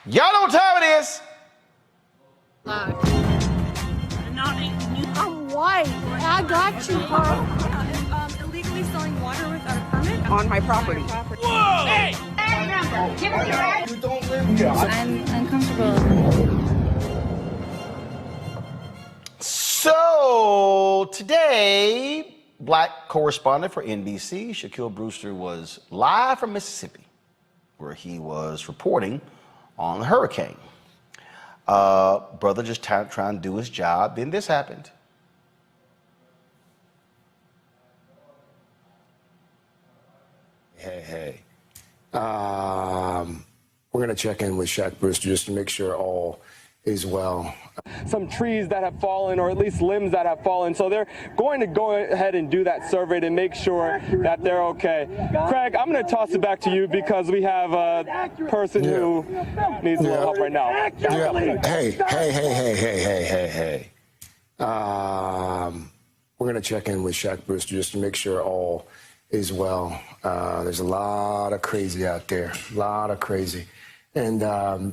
Y'all know what time it is. I'm white. I got you, bro. Illegally selling water without a permit on my property. Whoa! Hey! You don't live here. I'm uncomfortable. So today, black correspondent for NBC, Shaquille Brewster, was live from Mississippi, where he was reporting on the hurricane. Brother just trying to do his job. Then this happened. Hey. We're going to check in with Shaq Brewster just to make sure all is well. Some trees that have fallen, or at least limbs that have fallen. So they're going to go ahead and do that survey to make sure that they're okay. Craig, I'm going to toss it back to you because we have a person who needs a little help right now. Hey. We're going to check in with Shaq Brewster just to make sure all is well. There's a lot of crazy out there, a lot of crazy. And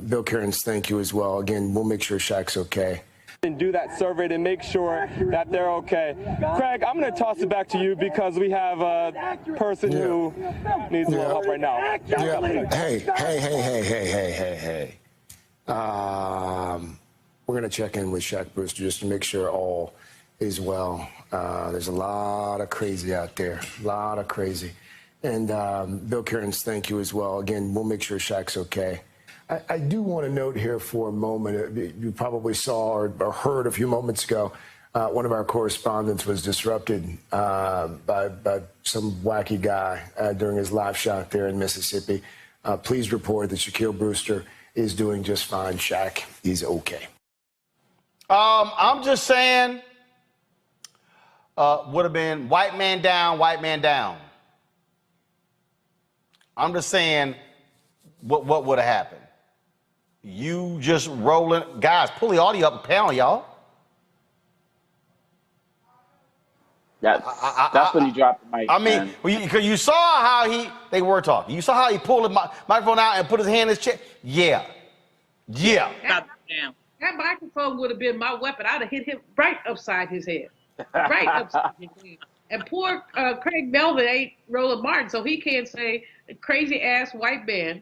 Bill Cairns, thank you as well. Again, we'll make sure Shaq's okay. And do that survey to make sure that they're okay. Craig, I'm going to toss it back to you because we have a person who needs a little help right now. Hey. We're going to check in with Shaq Brewster just to make sure all is well. There's a lot of crazy out there, a lot of crazy. And Bill Cairns, thank you as well. Again, we'll make sure Shaq's okay. I do want to note here for a moment, you probably saw or heard a few moments ago, one of our correspondents was disrupted by some wacky guy during his live shot there in Mississippi. Please report that Shaquille Brewster is doing just fine. Shaq is okay. I'm just saying, would have been white man down, white man down. I'm just saying, what would have happened? You just rolling, guys, pull the audio up a panel, y'all. That's when he dropped the mic. I mean, because you saw how they were talking. You saw how he pulled the microphone out and put his hand in his chest. Yeah. That microphone would have been my weapon. I'd have hit him right upside his head. Right upside his head. And poor Craig Melvin ain't Roland Martin, so he can't say crazy ass white man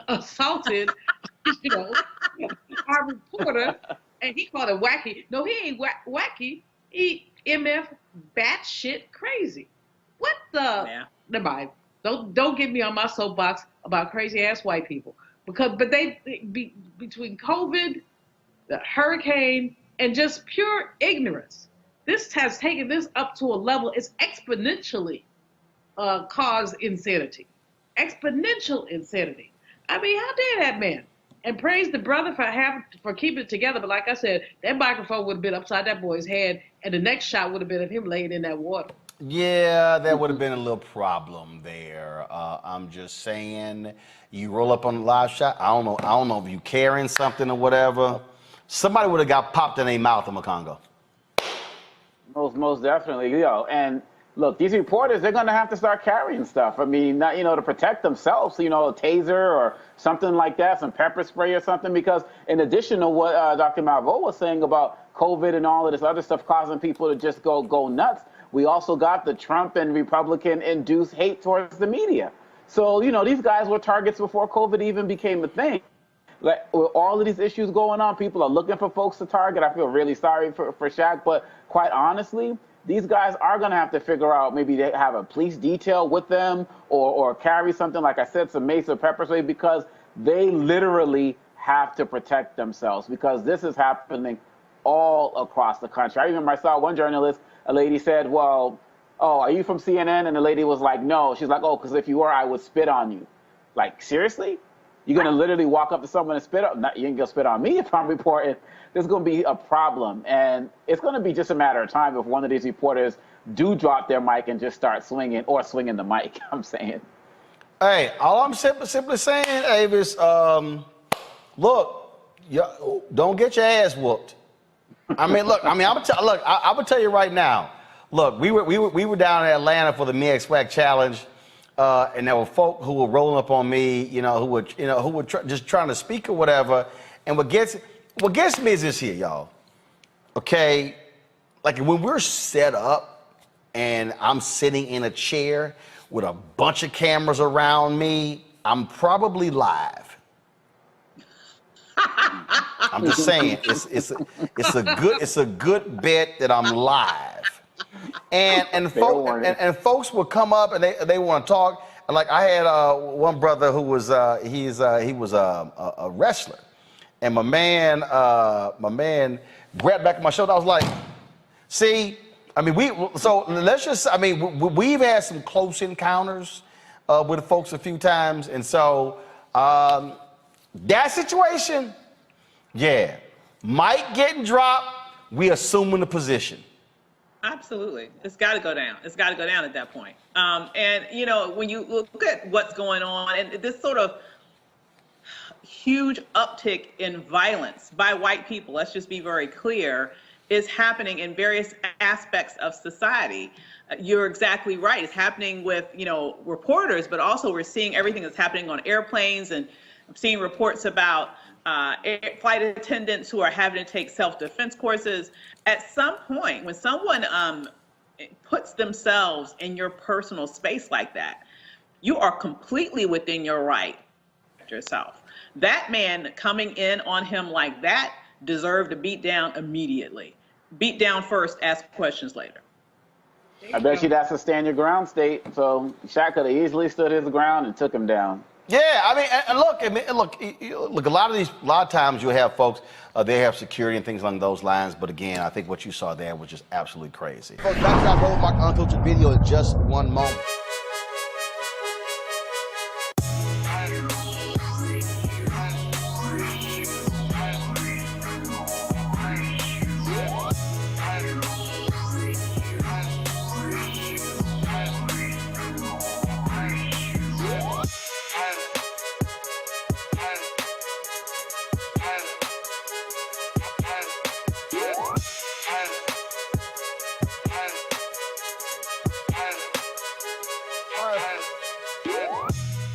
assaulted, our reporter, and he called it wacky. No, he ain't wacky. He MF batshit crazy. What the? Yeah. Never mind. Don't get me on my soapbox about crazy ass white people but between COVID, the hurricane, and just pure ignorance, this has taken this up to a level. It's exponentially caused insanity. Exponential insanity. I mean, how dare that man? And praise the brother for keeping it together. But like I said, that microphone would have been upside that boy's head, and the next shot would have been of him laying in that water. Yeah, that would have been a little problem there. I'm just saying, you roll up on the live shot. I don't know if you carrying something or whatever. Somebody would have got popped in their mouth in Congo. Most definitely, and look, these reporters, they're going to have to start carrying stuff. I mean, not, to protect themselves, a taser or something like that, some pepper spray or something, because in addition to what Dr. Malveaux was saying about COVID and all of this other stuff causing people to just go nuts, we also got the Trump and Republican-induced hate towards the media. So, these guys were targets before COVID even became a thing. like with all of these issues going on, people are looking for folks to target. I feel really sorry for Shaq, but quite honestly, these guys are going to have to figure out, maybe they have a police detail with them or carry something, like I said, some mace or pepper spray, because they literally have to protect themselves, because this is happening all across the country. I remember I saw one journalist, a lady said, well, oh, are you from CNN? And the lady was like, no. She's like, oh, because if you were, I would spit on you. Like, seriously? You're going to literally walk up to someone and spit on? No, you ain't going to spit on me if I'm reporting. There's going to be a problem. And it's going to be just a matter of time if one of these reporters do drop their mic and just start swinging the mic, I'm saying. Hey, all I'm simply saying, Avis, look, don't get your ass whooped. I mean, look, I'm gonna tell you right now. Look, we were down in Atlanta for the Me X Swag Challenge, and there were folk who were rolling up on me, who were just trying to speak or whatever. And what gets me is this here, y'all. Okay, like when we're set up and I'm sitting in a chair with a bunch of cameras around me, I'm probably live. I'm just saying, it's a good bet that I'm live. And folks will come up and they want to talk. And like I had one brother who was he was a wrestler, and my man grabbed back on my shoulder. I was like, see, I mean we've had some close encounters with folks a few times, and so that situation, yeah, mic getting dropped, we assuming the position. Absolutely. It's got to go down. It's got to go down at that point. And, when you look at what's going on and this sort of huge uptick in violence by white people, let's just be very clear, is happening in various aspects of society. You're exactly right. It's happening with, reporters, but also we're seeing everything that's happening on airplanes, and I'm seeing reports about flight attendants who are having to take self-defense courses. At some point, when someone puts themselves in your personal space like that, you are completely within your right to protect yourself. That man coming in on him like that deserved to beat down immediately. Beat down first, ask questions later. I bet you that's a stand your ground state. So Shaq could have easily stood his ground and took him down. Yeah, I mean, and look. A lot of times you have folks, they have security and things along those lines. But again, I think what you saw there was just absolutely crazy. Folks, back to our Roland Unfiltered video in just one moment.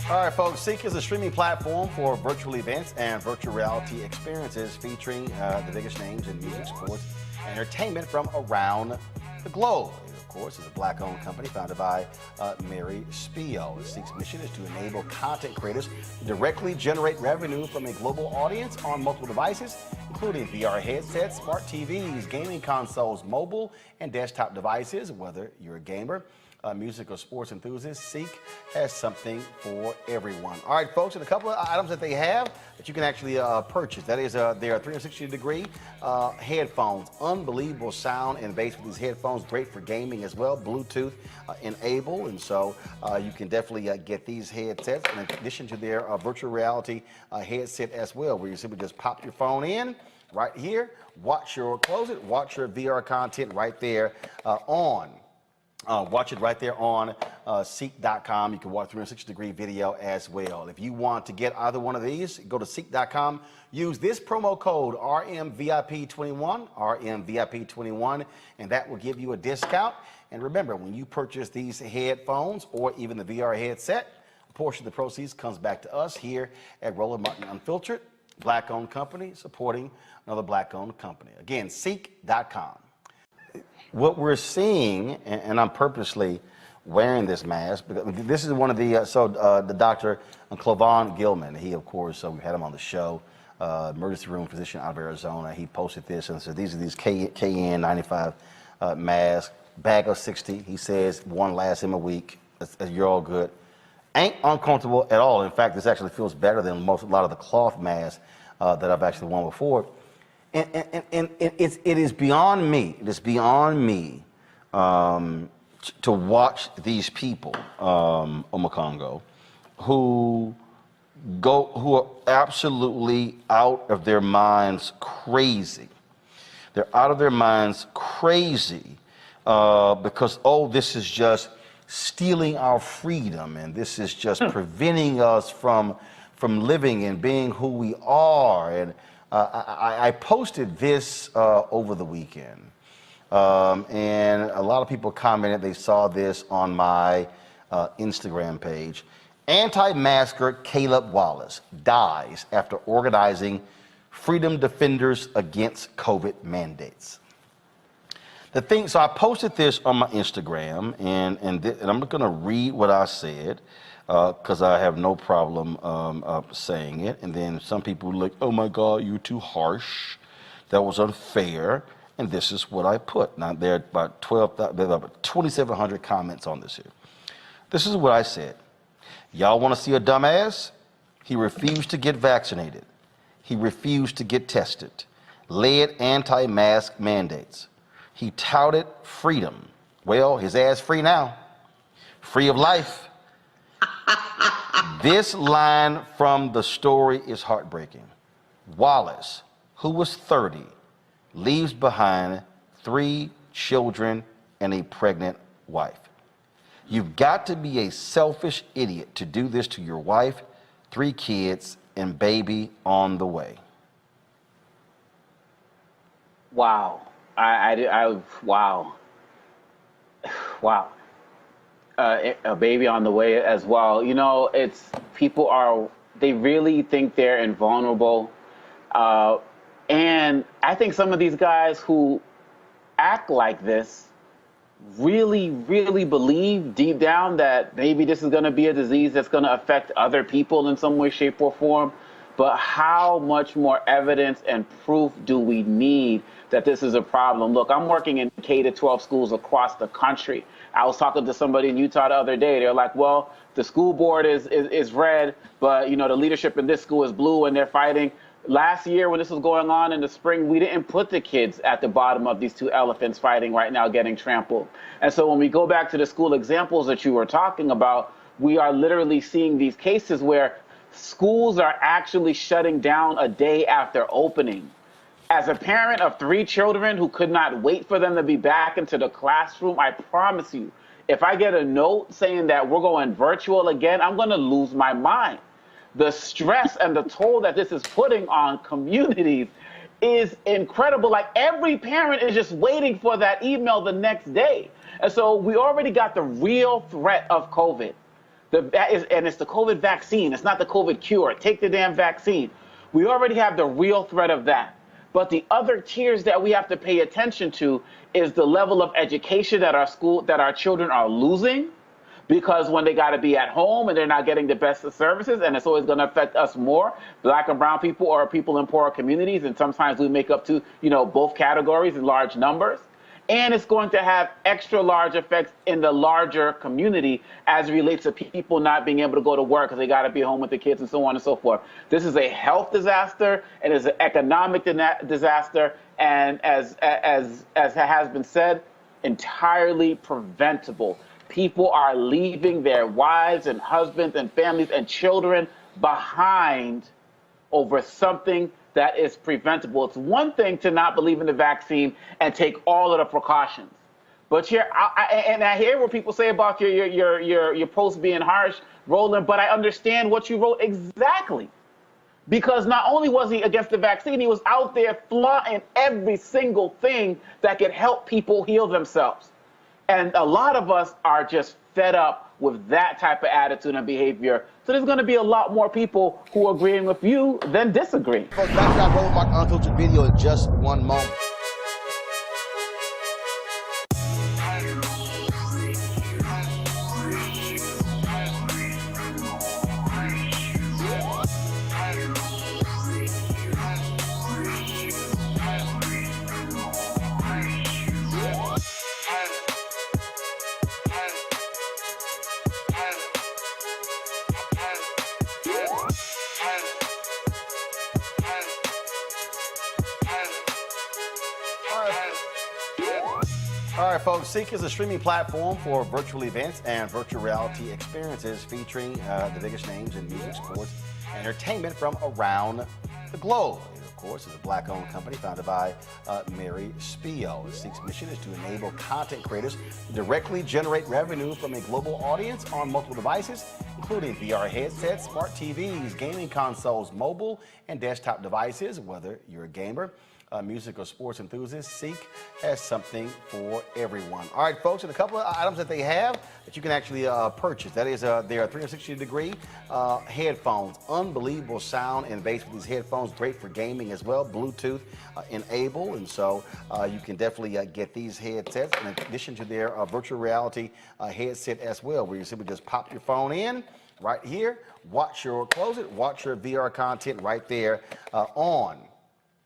All right, folks, CEEK is a streaming platform for virtual events and virtual reality experiences featuring the biggest names in music, sports, and entertainment from around the globe. It, of course, is a Black-owned company founded by Mary Spio. CEEK's mission is to enable content creators to directly generate revenue from a global audience on multiple devices, including VR headsets, smart TVs, gaming consoles, mobile and desktop devices. Whether you're a gamer, music or sports enthusiast, CEEK has something for everyone. All right, folks, and a couple of items that they have that you can actually purchase. That is their 360-degree headphones. Unbelievable sound and bass with these headphones. Great for gaming as well. Bluetooth enabled, and so you can definitely get these headsets in addition to their virtual reality headset as well, where you simply just pop your phone in right here, watch your VR content right there on. Watch it right there on CEEK.com. You can watch 360-degree video as well. If you want to get either one of these, go to CEEK.com. Use this promo code RMVIP21, RMVIP21, and that will give you a discount. And remember, when you purchase these headphones or even the VR headset, a portion of the proceeds comes back to us here at Roland Martin Unfiltered, Black-owned company, supporting another Black-owned company. Again, CEEK.com. What we're seeing, and I'm purposely wearing this mask, because this is one of the, the Dr. Clavon Gilman, he, of course, we had him on the show emergency room physician out of Arizona. He posted this and said, these are these KN95 masks, bag of 60. He says one lasts him a week. You're all good. Ain't uncomfortable at all. In fact, this actually feels better than a lot of the cloth masks that I've actually worn before. And it is beyond me. It is beyond me to watch these people, Omokongo, who are absolutely out of their minds crazy. They're out of their minds crazy because, oh, this is just stealing our freedom, and this is just preventing us from living and being who we are. And I posted this over the weekend, and a lot of people commented they saw this on my Instagram page. Anti-masker Caleb Wallace dies after organizing Freedom Defenders Against COVID Mandates. So I posted this on my Instagram, and I'm going to read what I said, because I have no problem saying it. And then some people were like, oh my God, you're too harsh. That was unfair. And this is what I put. Now, there are about 2,700 comments on this here. This is what I said. Y'all want to see a dumbass? He refused to get vaccinated. He refused to get tested. Led anti-mask mandates. He touted freedom. Well, his ass free now. Free of life. This line from the story is heartbreaking. Wallace, who was 30, leaves behind 3 children and a pregnant wife. You've got to be a selfish idiot to do this to your wife, 3 kids, and baby on the way. Wow. Wow. Wow. A baby on the way as well. You know, they really think they're invulnerable. And I think some of these guys who act like this really, really believe deep down that maybe this is going to be a disease that's going to affect other people in some way, shape, or form. But how much more evidence and proof do we need that this is a problem? Look, I'm working in K-12 schools across the country. I was talking to somebody in Utah the other day. They're like, well, the school board is red, but, you know, the leadership in this school is blue, and they're fighting. Last year, when this was going on in the spring, we didn't put the kids at the bottom of these 2 elephants fighting right now, getting trampled. And so when we go back to the school examples that you were talking about, we are literally seeing these cases where schools are actually shutting down a day after opening. As a parent of 3 children who could not wait for them to be back into the classroom, I promise you, if I get a note saying that we're going virtual again, I'm going to lose my mind. The stress and the toll that this is putting on communities is incredible. Like, every parent is just waiting for that email the next day. And so we already got the real threat of COVID. And it's the COVID vaccine. It's not the COVID cure. Take the damn vaccine. We already have the real threat of that. But the other tiers that we have to pay attention to is the level of education that our children are losing, because when they got to be at home and they're not getting the best of services, and it's always going to affect us more, Black and brown people or people in poorer communities, and sometimes we make up to, you know, both categories in large numbers. And it's going to have extra large effects in the larger community as it relates to people not being able to go to work because they got to be home with the kids and so on and so forth. This is a health disaster, and it's an economic disaster, and as has been said, entirely preventable. People are leaving their wives and husbands and families and children behind over something that is preventable. It's one thing to not believe in the vaccine and take all of the precautions. But I hear what people say about your post being harsh, Roland, but I understand what you wrote exactly. Because not only was he against the vaccine, he was out there flaunting every single thing that could help people heal themselves. And a lot of us are just fed up with that type of attitude and behavior. So there's going to be a lot more people who are agreeing with you than disagreeing. Folks, back to that Roland Mark Unfiltered video in just one moment. All right, folks, CEEK is a streaming platform for virtual events and virtual reality experiences featuring the biggest names in music, sports, and entertainment from around the globe. It, of course, is a Black-owned company founded by Mary Spio. CEEK's mission is to enable content creators to directly generate revenue from a global audience on multiple devices, including VR headsets, smart TVs, gaming consoles, mobile and desktop devices. Whether you're a gamer, music or sports enthusiast, CEEK has something for everyone. All right, folks, and a couple of items that they have that you can actually purchase. That is their 360-degree headphones. Unbelievable sound and bass with these headphones. Great for gaming as well. Bluetooth enabled, and so you can definitely get these headsets in addition to their virtual reality headset as well, where you simply just pop your phone in right here, close it, watch your VR content right there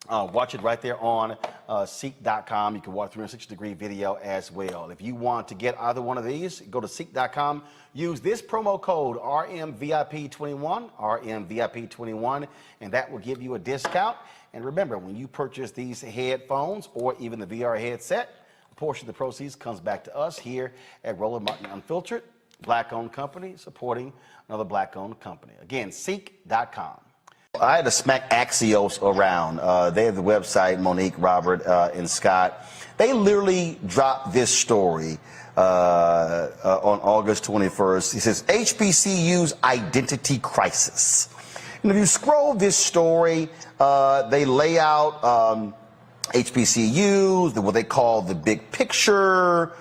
watch it right there on CEEK.com. You can watch 360-degree video as well. If you want to get either one of these, go to CEEK.com. Use this promo code RMVIP21, RMVIP21, and that will give you a discount. And remember, when you purchase these headphones or even the VR headset, a portion of the proceeds comes back to us here at Roland Martin Unfiltered, Black-owned company supporting another Black-owned company. Again, CEEK.com. I had to smack Axios around. They have the website, Monique, Robert, and Scott. They literally dropped this story on August 21st. He says, HBCU's identity crisis. And if you scroll this story, they lay out HBCUs, what they call the big picture.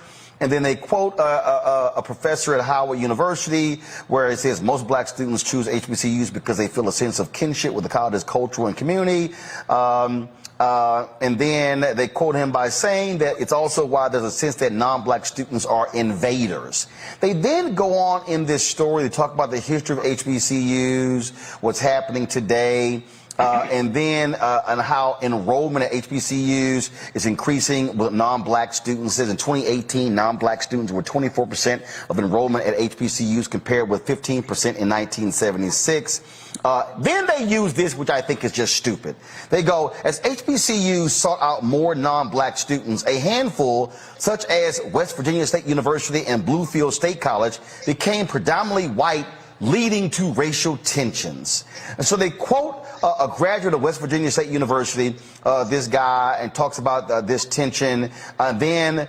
And then they quote a professor at Howard University where it says most black students choose HBCUs because they feel a sense of kinship with the college's culture and community. And then they quote him by saying that it's also why there's a sense that non-black students are invaders. They then go on in this story, they talk about the history of HBCUs, what's happening today. And then and how enrollment at HBCUs is increasing with non-black students. It says in 2018, non-black students were 24% of enrollment at HBCUs compared with 15% in 1976. Then they use this, which I think is just stupid. They go, as HBCUs sought out more non-black students, a handful, such as West Virginia State University and Bluefield State College, became predominantly white, leading to racial tensions. And so they quote a graduate of West Virginia State University, this guy, and talks about this tension, and then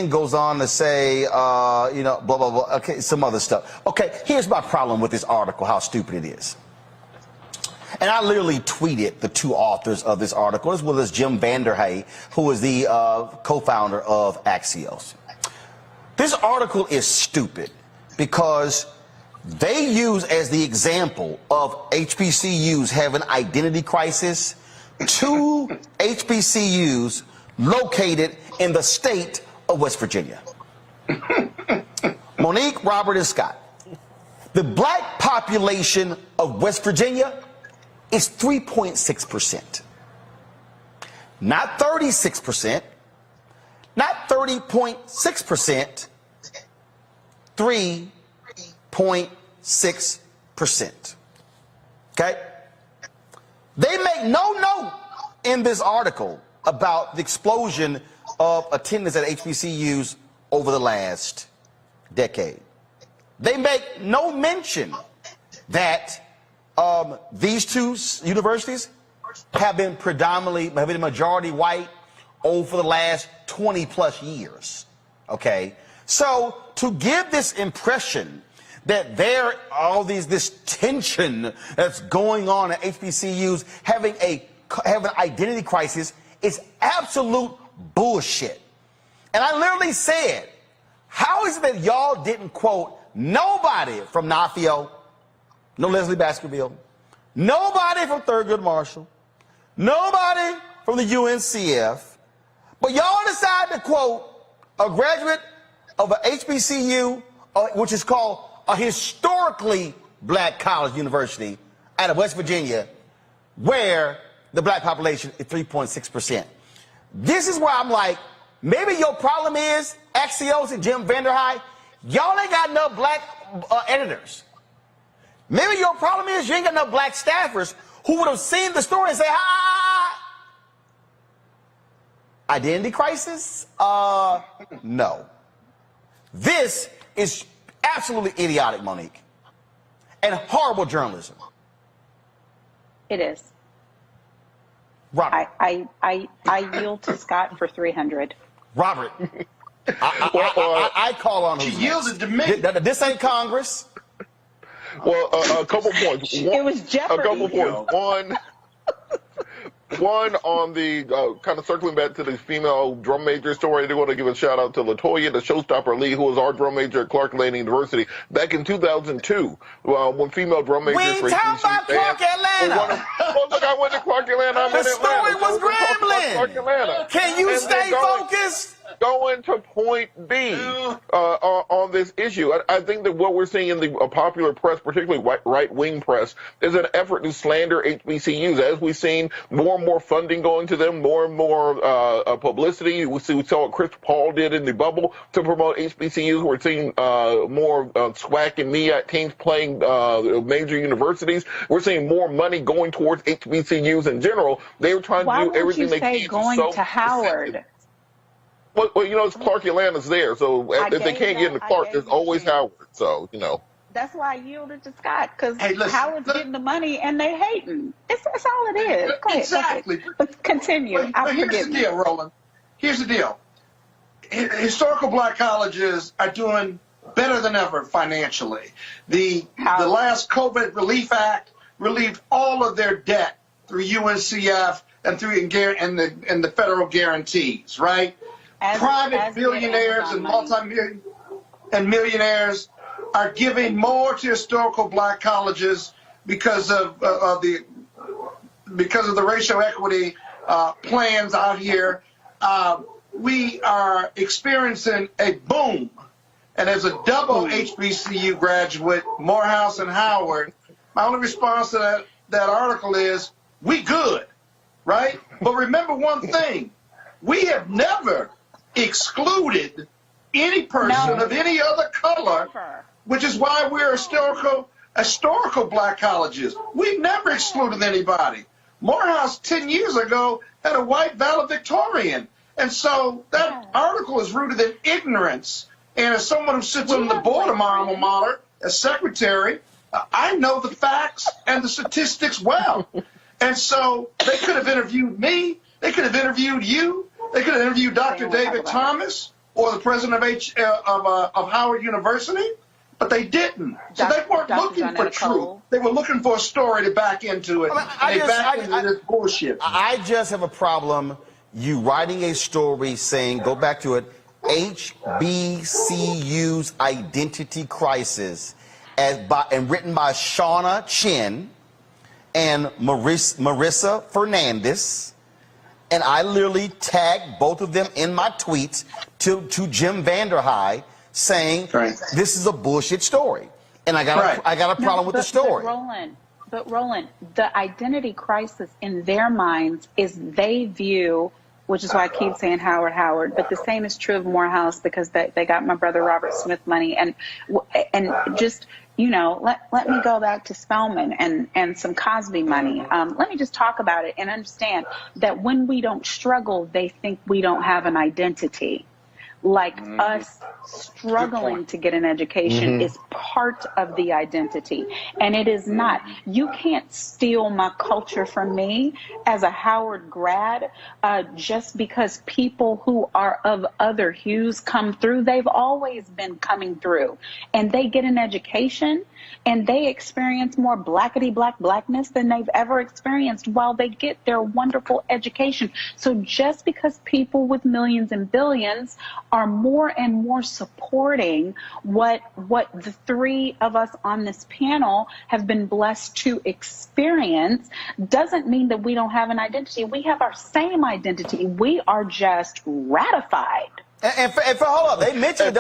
goes on to say, blah, blah, blah, okay, some other stuff. Okay, here's my problem with this article, how stupid it is. And I literally tweeted the two authors of this article, as well as Jim Vanderhay, who is the co-founder of Axios. This article is stupid because they use as the example of HBCUs having identity crisis two HBCUs located in the state of West Virginia. Monique, Robert, and Scott. The black population of West Virginia is 3.6%. Not 36%, not 30.6%, 3.6%. Okay? They make no note in this article about the explosion of attendance at HBCUs over the last decade. They make no mention that these two universities have been majority white over the last 20 plus years. Okay? So to give this impression that this tension that's going on at HBCUs having an identity crisis is absolute bullshit. And I literally said, how is it that y'all didn't quote nobody from NAFIO, no Leslie Baskerville, nobody from Thurgood Marshall, nobody from the UNCF, but y'all decided to quote a graduate of an HBCU, which is called a historically black college university out of West Virginia, where the black population is 3.6%. This is where I'm like, maybe your problem is, Axios and Jim Vanderhay, y'all ain't got enough black editors. Maybe your problem is you ain't got enough black staffers who would have seen the story and say, identity crisis? No. This is absolutely idiotic, Monique, and horrible journalism. It is. Robert. I yield to Scott for 300. Robert. I call on who's She yielded to me. This ain't Congress. Well, a couple points. It was Jeopardy. A couple points. One on the kind of circling back to the female drum major story. I do want to give a shout out to LaToya, the showstopper Lee, who was our drum major at Clark Atlanta University back in 2002. When female drum majors. We ain't talking about Clark Atlanta. Well, look, I went to Clark Atlanta. I'm the in Atlanta. story was Grambling. Clark Atlanta. Can you stay focused? Going to point B on this issue. I think that what we're seeing in the popular press, particularly right-wing press, is an effort to slander HBCUs. As we've seen more and more funding going to them, more and more publicity. We saw what Chris Paul did in the bubble to promote HBCUs. We're seeing more SWAC and MEAC teams playing major universities. We're seeing more money going towards HBCUs in general. They were trying to do everything they can. Why would you say going to Howard? Well, it's Clark Atlanta's there, so if they can't get into Clark, there's always Howard. So, That's why I yielded to Scott, because Hey, Howard's getting the money and they hating. That's all it is. Go ahead, Exactly. Go ahead. Continue. But here's the deal, Roland. Here's the deal. Historical black colleges are doing better than ever financially. The last COVID Relief Act relieved all of their debt through UNCF and through and the federal guarantees, right? Private billionaires and multi-million and millionaires are giving more to historical black colleges because of the racial equity plans out here. We are experiencing a boom, and as a double HBCU graduate, Morehouse and Howard, my only response to that article is, we good, right? But remember one thing, we have never excluded any person of any other color, which is why we're historical black colleges. We've never excluded anybody. Morehouse 10 years ago had a white valedictorian. And so that article is rooted in ignorance. And as someone who sits on the board of my alma mater, as secretary, I know the facts and the statistics well. And so they could have interviewed me. They could have interviewed you. They could have interviewed Dr. David Thomas or the president of Howard University, but they didn't. So they weren't looking for truth. They were looking for a story to back into it. They backed into this bullshit. I just have a problem you writing a story saying, go back to it, HBCU's identity crisis, and written by Shauna Chin and Marissa Fernandez. And I literally tagged both of them in my tweets to Jim Vanderhei saying, this is a bullshit story. And I got a problem with the story. But Roland, the identity crisis in their minds is they view, which is why I keep saying Howard, but the same is true of Morehouse because they got my brother Robert Smith money. And just, let me go back to Spelman and some Cosby money. Let me just talk about it and understand that when we don't struggle, they think we don't have an identity. Like us struggling to get an education is part of the identity, and it is not. You can't steal my culture from me as a Howard grad just because people who are of other hues come through. They've always been coming through, and they get an education, and they experience more blackness than they've ever experienced while they get their wonderful education. So just because people with millions and billions are more and more supporting what the three of us on this panel have been blessed to experience doesn't mean that we don't have an identity. We have our same identity. We are just ratified. And hold up, they mentioned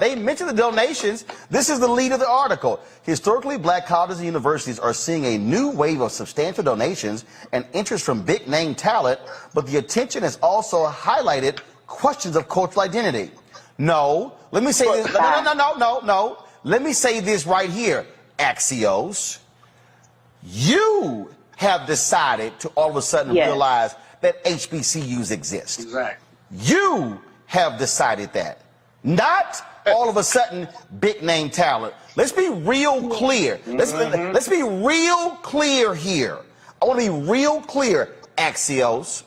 They mentioned the donations. This is the lead of the article. Historically, black colleges and universities are seeing a new wave of substantial donations and interest from big-name talent, but the attention has also highlighted questions of cultural identity. No, let me say this. No. Let me say this right here, Axios. You have decided to all of a sudden realize that HBCUs exist. Exactly. You have decided that, not all of a sudden big name talent. Let's be real clear. Let's be real clear here. I want to be real clear. Axios,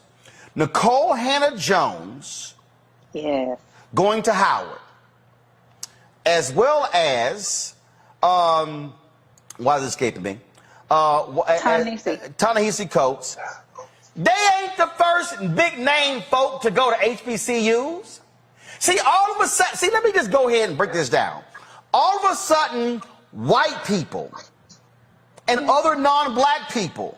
Nicole Hannah-Jones, Yes. going to Howard, as well as why is it escaping me? Ta-Nehisi Coates. They ain't the first big name folk to go to HBCUs. See, all of a sudden, let me just go ahead and break this down. All of a sudden, white people and other non-black people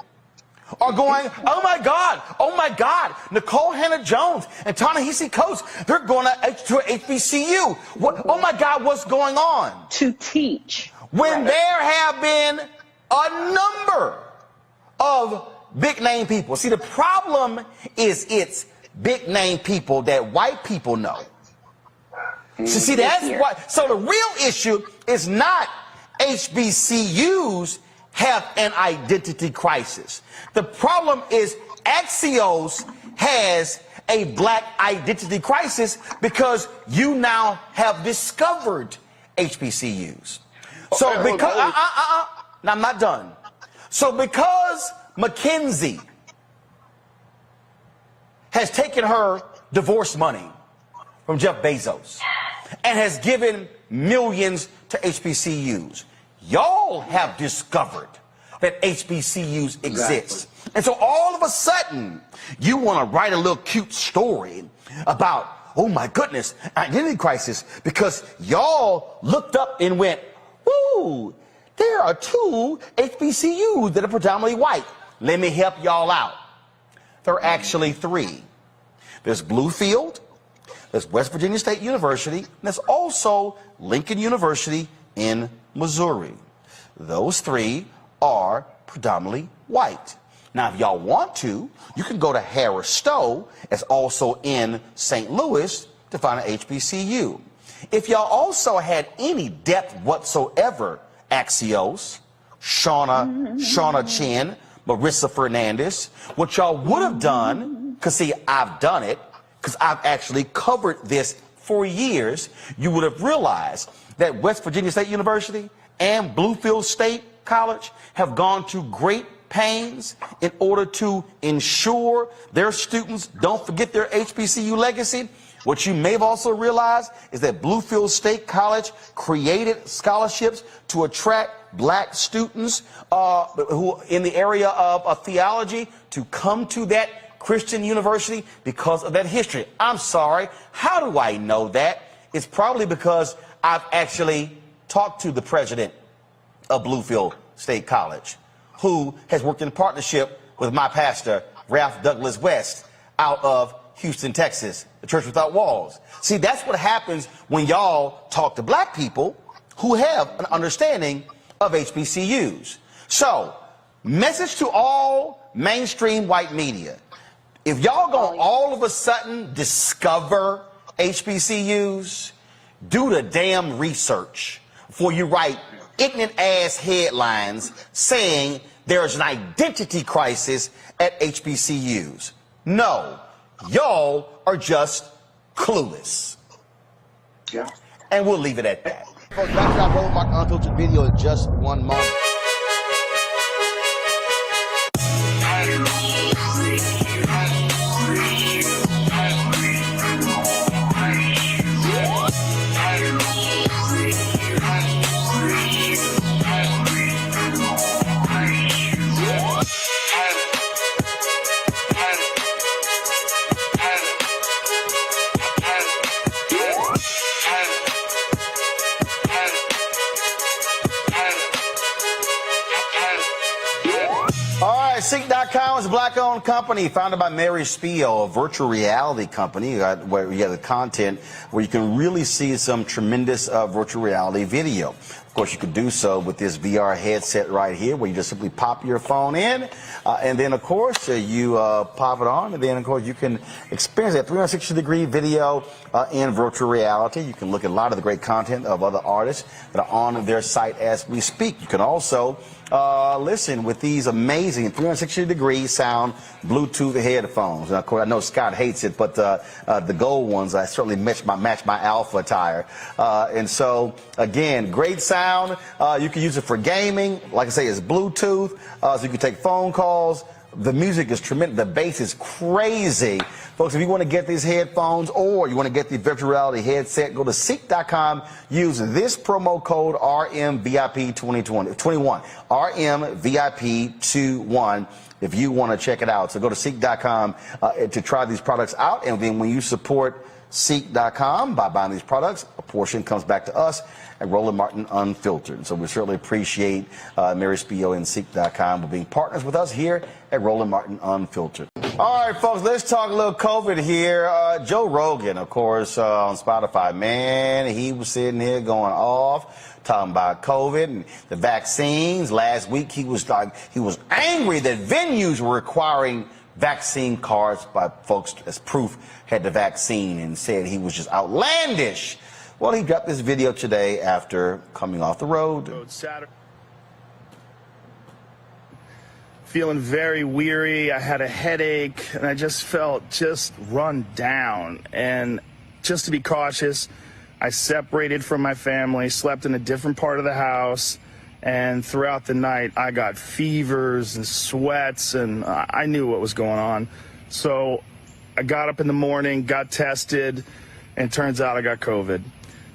are going, oh my God, Nicole Hannah-Jones and Ta-Nehisi Coates, they're going to HBCU. Oh my God, what's going on? To teach. When there have been a number of big name people. See, the problem is it's big name people that white people know. So see, that's why. So the real issue is not HBCUs have an identity crisis. The problem is Axios has a black identity crisis because you now have discovered HBCUs. So because now I'm not done. So because Mackenzie has taken her divorce money from Jeff Bezos and has given millions to HBCUs, y'all have discovered that HBCUs exist. And so all of a sudden, you want to write a little cute story about, oh my goodness, identity crisis, because y'all looked up and went, woo, there are 2 HBCUs that are predominantly white. Let me help y'all out. There are actually 3. There's Bluefield, there's West Virginia State University, and there's also Lincoln University in Missouri. Those 3 are predominantly white. Now, if y'all want to, you can go to Harris Stowe, that's also in St. Louis, to find an HBCU. If y'all also had any depth whatsoever, Axios, Shauna Chin, Marissa Fernandez, what y'all would have done, because see, I've done it, because I've actually covered this for years, you would have realized that West Virginia State University and Bluefield State College have gone to great pains in order to ensure their students don't forget their HBCU legacy. What you may have also realized is that Bluefield State College created scholarships to attract black students who in the area of theology to come to that Christian university because of that history. I'm sorry, how do I know that? It's probably because I've actually talked to the president of Bluefield State College, who has worked in partnership with my pastor, Ralph Douglas West, out of Houston, Texas, the Church Without Walls. See, that's what happens when y'all talk to black people who have an understanding of HBCUs. So, message to all mainstream white media. If y'all gonna all of a sudden discover HBCUs, do the damn research before you write ignorant ass headlines saying there's an identity crisis at HBCUs. No, y'all are just clueless. Yeah. And we'll leave it at that. Folks, back to our Roland Unfiltered video in just one moment. CEEK.com is a black-owned company founded by Mary Spiel, a virtual reality company where you have the content where you can really see some tremendous virtual reality video. Of course, you could do so with this VR headset right here, where you just simply pop your phone in, and then, of course, you pop it on, and then, of course, you can experience that 360-degree video in virtual reality. You can look at a lot of the great content of other artists that are on their site as we speak. You can also listen, with these amazing 360-degree sound Bluetooth headphones. And of course, I know Scott hates it, but the gold ones, I certainly match my Alpha attire. And so, again, great sound. You can use it for gaming. Like I say, it's Bluetooth, so you can take phone calls. The music is tremendous. The bass is crazy. Folks, if you want to get these headphones or you want to get the virtual reality headset, go to CEEK.com. Use this promo code RMVIP2021. RMVIP21 if you want to check it out. So go to CEEK.com to try these products out. And then when you support CEEK.com by buying these products, a portion comes back to us at Roland Martin Unfiltered. So we certainly appreciate Mary Spio and CEEK.com for being partners with us here at Roland Martin Unfiltered. All right, folks, let's talk a little COVID here. Joe Rogan, of course, on Spotify, man, he was sitting here going off, talking about COVID and the vaccines. Last week, he was angry that venues were requiring vaccine cards by folks as proof had the vaccine, and said he was just outlandish. Well, he dropped this video today after coming off the road. Feeling very weary. I had a headache, and I just felt run down. And just to be cautious, I separated from my family, slept in a different part of the house, and throughout the night, I got fevers and sweats, and I knew what was going on. So I got up in the morning, got tested, and turns out I got COVID.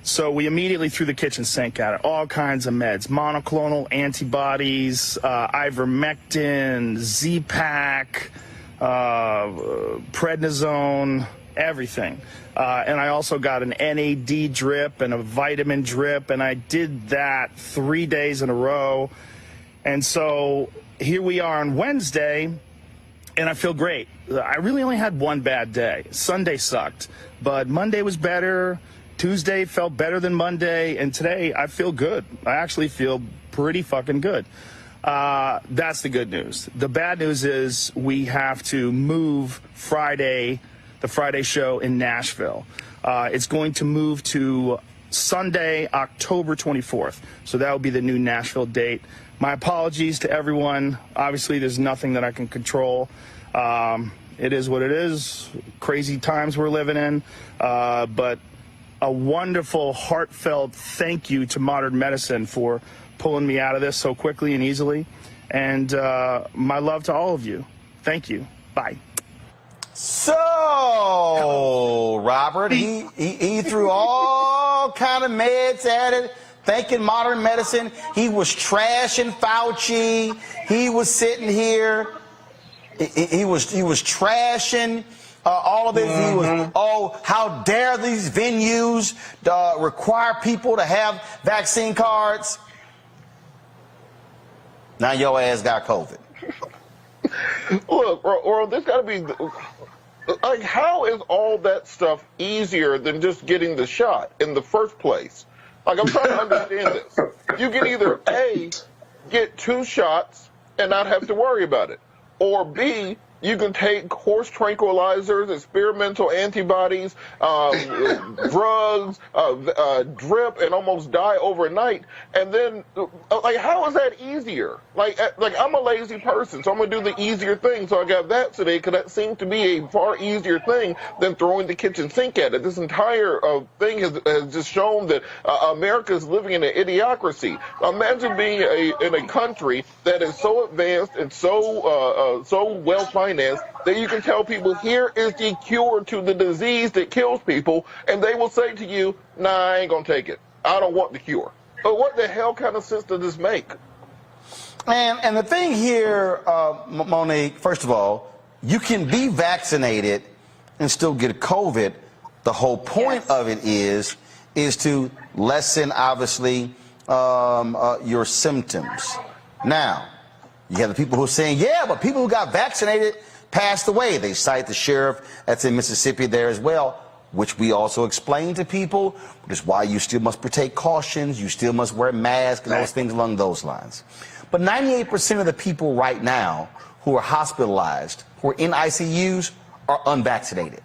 So we immediately threw the kitchen sink at it, all kinds of meds, monoclonal antibodies, ivermectin, Z-Pak, prednisone, everything. And I also got an NAD drip and a vitamin drip, and I did that 3 days in a row. And so here we are on Wednesday, and I feel great. I really only had one bad day. Sunday sucked, but Monday was better. Tuesday felt better than Monday, and today I feel good. I actually feel pretty fucking good. That's the good news. The bad news is we have to move the Friday show in Nashville. It's going to move to Sunday, October 24th. So that will be the new Nashville date. My apologies to everyone. Obviously, there's nothing that I can control. It is what it is. Crazy times we're living in. But a wonderful, heartfelt thank you to modern medicine for pulling me out of this so quickly and easily. And my love to all of you. Thank you. Bye. So, Robert, he threw all kind of meds at it, thanking modern medicine. He was trashing Fauci. He was sitting here. He was trashing all of this. He was, oh, how dare these venues require people to have vaccine cards? Now your ass got COVID. Look, or there's got to be, like, how is all that stuff easier than just getting the shot in the first place? Like, I'm trying to understand this. You can either A, get 2 shots and not have to worry about it, or B, you can take horse tranquilizers, experimental antibodies, drugs, drip, and almost die overnight. And then, like, how is that easier? Like I'm a lazy person, so I'm going to do the easier thing. So I got vaccinated because that seemed to be a far easier thing than throwing the kitchen sink at it. This entire thing has just shown that America is living in an idiocracy. Imagine being in a country that is so advanced and so well-financed that you can tell people, here is the cure to the disease that kills people, and they will say to you, nah, I ain't gonna take it. I don't want the cure. But what the hell kind of sense does this make? And the thing here, Monique, first of all, you can be vaccinated and still get COVID. The whole point of it is to lessen, obviously, your symptoms. Now, you have the people who are saying, yeah, but people who got vaccinated passed away. They cite the sheriff that's in Mississippi there as well, which we also explain to people, which is why you still must take cautions, you still must wear masks and those things along those lines. But 98% of the people right now who are hospitalized, who are in ICUs, are unvaccinated,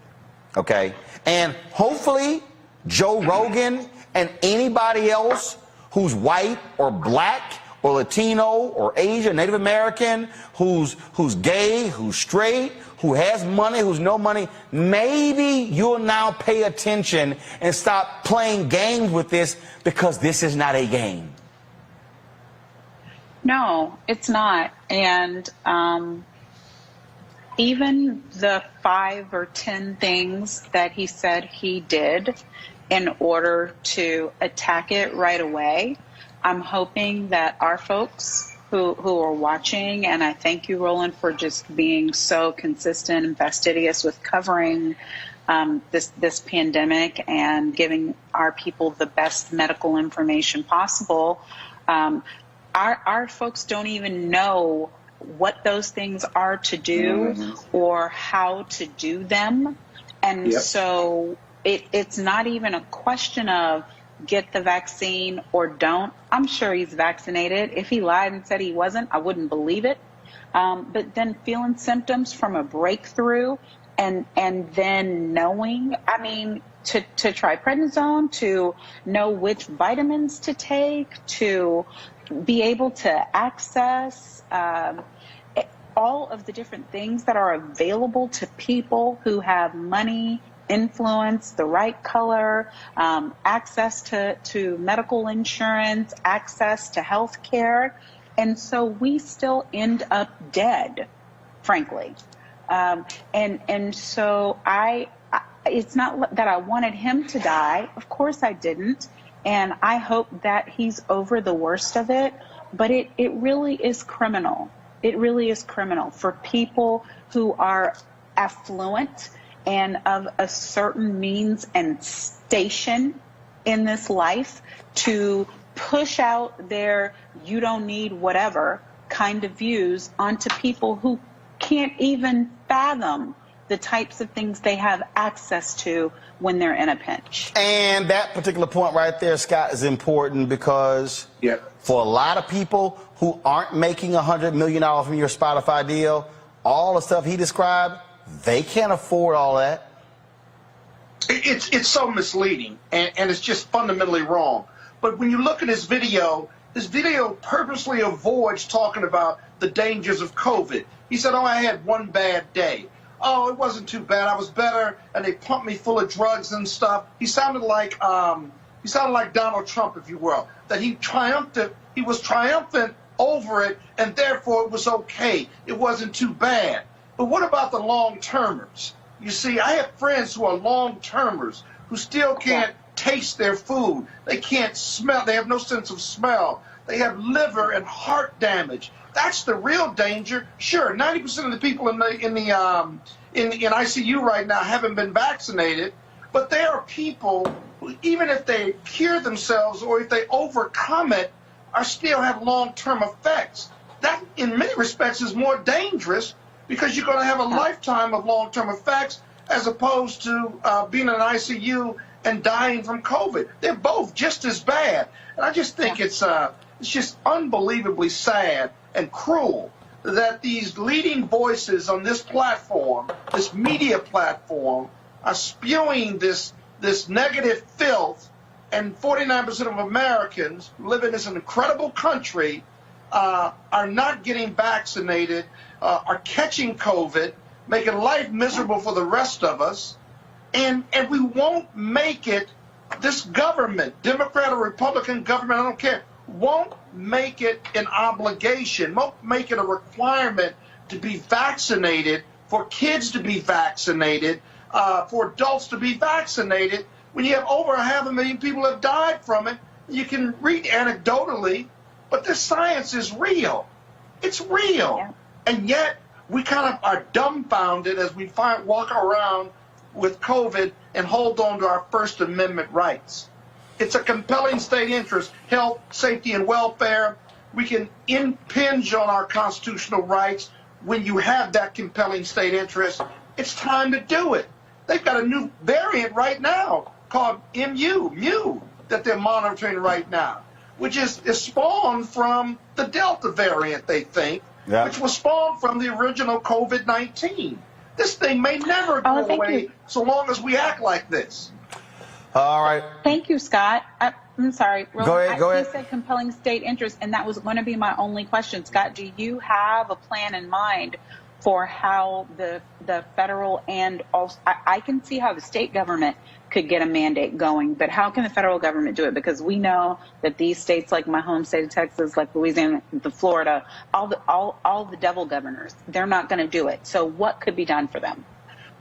okay? And hopefully Joe Rogan and anybody else who's white or black or Latino or Asian, Native American, who's gay, who's straight, who has money, who's no money, maybe you'll now pay attention and stop playing games with this, because this is not a game. No, it's not. And even the 5 or 10 things that he said he did in order to attack it right away, I'm hoping that our folks who are watching, and I thank you, Roland, for just being so consistent and fastidious with covering this pandemic and giving our people the best medical information possible. Our folks don't even know what those things are to do or how to do them. And so it's not even a question of get the vaccine or don't. I'm sure he's vaccinated. If he lied and said he wasn't, I wouldn't believe it. But then feeling symptoms from a breakthrough and then knowing, I mean, to try prednisone, to know which vitamins to take, to be able to access all of the different things that are available to people who have money, influence, the right color, access to medical insurance, access to health care. And so we still end up dead, frankly. And so it's not that I wanted him to die. Of course I didn't. And I hope that he's over the worst of it. But it really is criminal. It really is criminal for people who are affluent and of a certain means and station in this life to push out their you don't need whatever kind of views onto people who can't even fathom the types of things they have access to when they're in a pinch. And that particular point right there, Scott, is important because for a lot of people who aren't making $100 million from your Spotify deal, all the stuff he described, they can't afford all that. It's so misleading, and it's just fundamentally wrong. But when you look at his video purposely avoids talking about the dangers of COVID. He said, oh, I had one bad day. Oh, it wasn't too bad. I was better, and they pumped me full of drugs and stuff. He sounded like Donald Trump, if you will, that he was triumphant over it, and therefore it was okay. It wasn't too bad. But what about the long-termers? You see, I have friends who are long-termers who still can't taste their food. They can't smell. They have no sense of smell. They have liver and heart damage. That's the real danger. Sure, 90% of the people in ICU right now haven't been vaccinated, but there are people who, even if they cure themselves or if they overcome it, are still have long-term effects. That, in many respects, is more dangerous because you're going to have a lifetime of long-term effects as opposed to being in an ICU and dying from COVID. They're both just as bad. And I just think it's just unbelievably sad and cruel that these leading voices on this platform, this media platform, are spewing this negative filth, and 49% of Americans who live in this incredible country are not getting vaccinated, are catching COVID, making life miserable for the rest of us, and we won't make it, this government, Democrat or Republican government, I don't care, won't make it an obligation, won't make it a requirement to be vaccinated, for kids to be vaccinated, for adults to be vaccinated, when you have over 500,000 people have died from it. You can read anecdotally, but this science is real. It's real. Yeah. And yet we kind of are dumbfounded as we walk around with COVID and hold on to our First Amendment rights. It's a compelling state interest, health, safety, and welfare. We can impinge on our constitutional rights when you have that compelling state interest. It's time to do it. They've got a new variant right now called Mu, that they're monitoring right now, which is spawned from the Delta variant, they think, which was spawned from the original COVID-19. This thing may never go away so long as we act like this. All right. Thank you, Scott. I'm sorry, Roland. Go ahead. You said compelling state interest, and that was going to be my only question. Scott, do you have a plan in mind for how the federal and also, I can see how the state government could get a mandate going, but how can the federal government do it? Because we know that these states, like my home state of Texas, like Louisiana, the Florida, all the devil governors, they're not going to do it. So what could be done for them?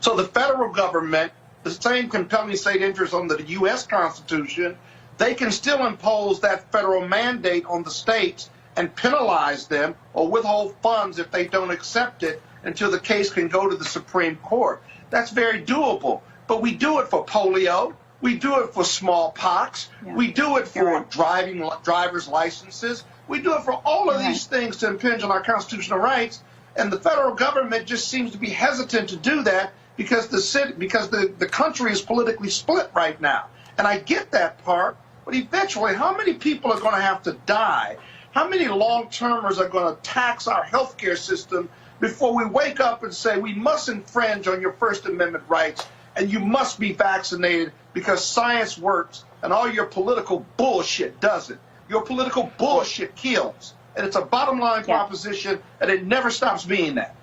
So the federal government, the same compelling state interest under the U.S. Constitution, they can still impose that federal mandate on the states and penalize them or withhold funds if they don't accept it until the case can go to the Supreme Court. That's very doable. But we do it for polio. We do it for smallpox. Yeah. We do it for driver's licenses. We do it for all of these things to impinge on our constitutional rights. And the federal government just seems to be hesitant to do that because the country is politically split right now. And I get that part, but eventually, how many people are going to have to die? How many long-termers are going to tax our healthcare system before we wake up and say we must infringe on your First Amendment rights and you must be vaccinated because science works and all your political bullshit doesn't? Your political bullshit kills. And it's a bottom-line proposition, and it never stops being that.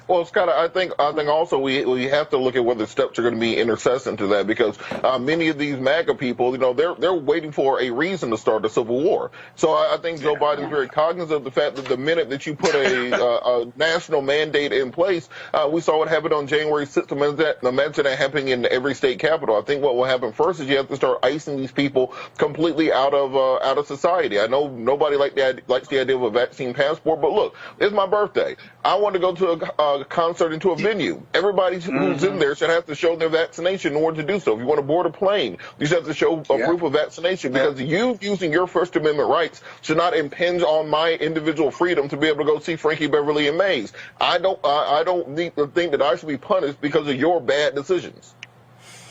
Well, Scott, I think also we have to look at whether steps are going to be intercessant to that, because many of these MAGA people, they're waiting for a reason to start a civil war. So I think Joe Biden's very cognizant of the fact that the minute that you put a national mandate in place, we saw what happened on January 6th. Imagine that happening in every state capital. I think what will happen first is you have to start icing these people completely out of society. I know nobody likes the idea of a vaccine passport, but look, it's my birthday. I want to go to a concert into a venue. Everybody who's in there should have to show their vaccination in order to do so. If you want to board a plane, you should have to show a proof of vaccination, because you using your First Amendment rights should not impinge on my individual freedom to be able to go see Frankie Beverly and Mays. I don't need to think that I should be punished because of your bad decisions.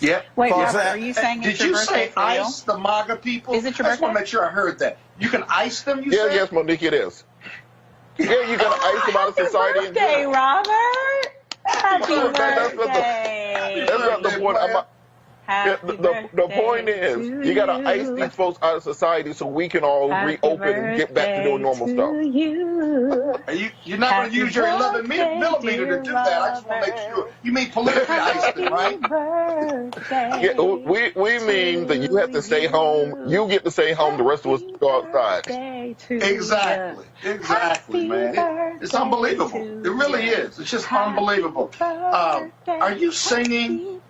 Yeah. Wait, Robert, are you saying did it's your you birthday say for real? ice the MAGA people? Is it your I just want to birthday? make sure I heard that. You can ice them, you said? Yes, Monique, it is. Yeah, you got to ice them out of society in general. Robert. Happy birthday. That's not the point. The point is, you got to ice these folks out of society so we can all reopen and get back to doing normal stuff. You're not going to use your 11 millimeter to do that. I just want to make sure. You mean politically ice them, right? Yeah, we mean that you have to stay home. You get to stay home. The rest of us go outside. Exactly, man. It's unbelievable. It really is. It's just unbelievable. Are you singing?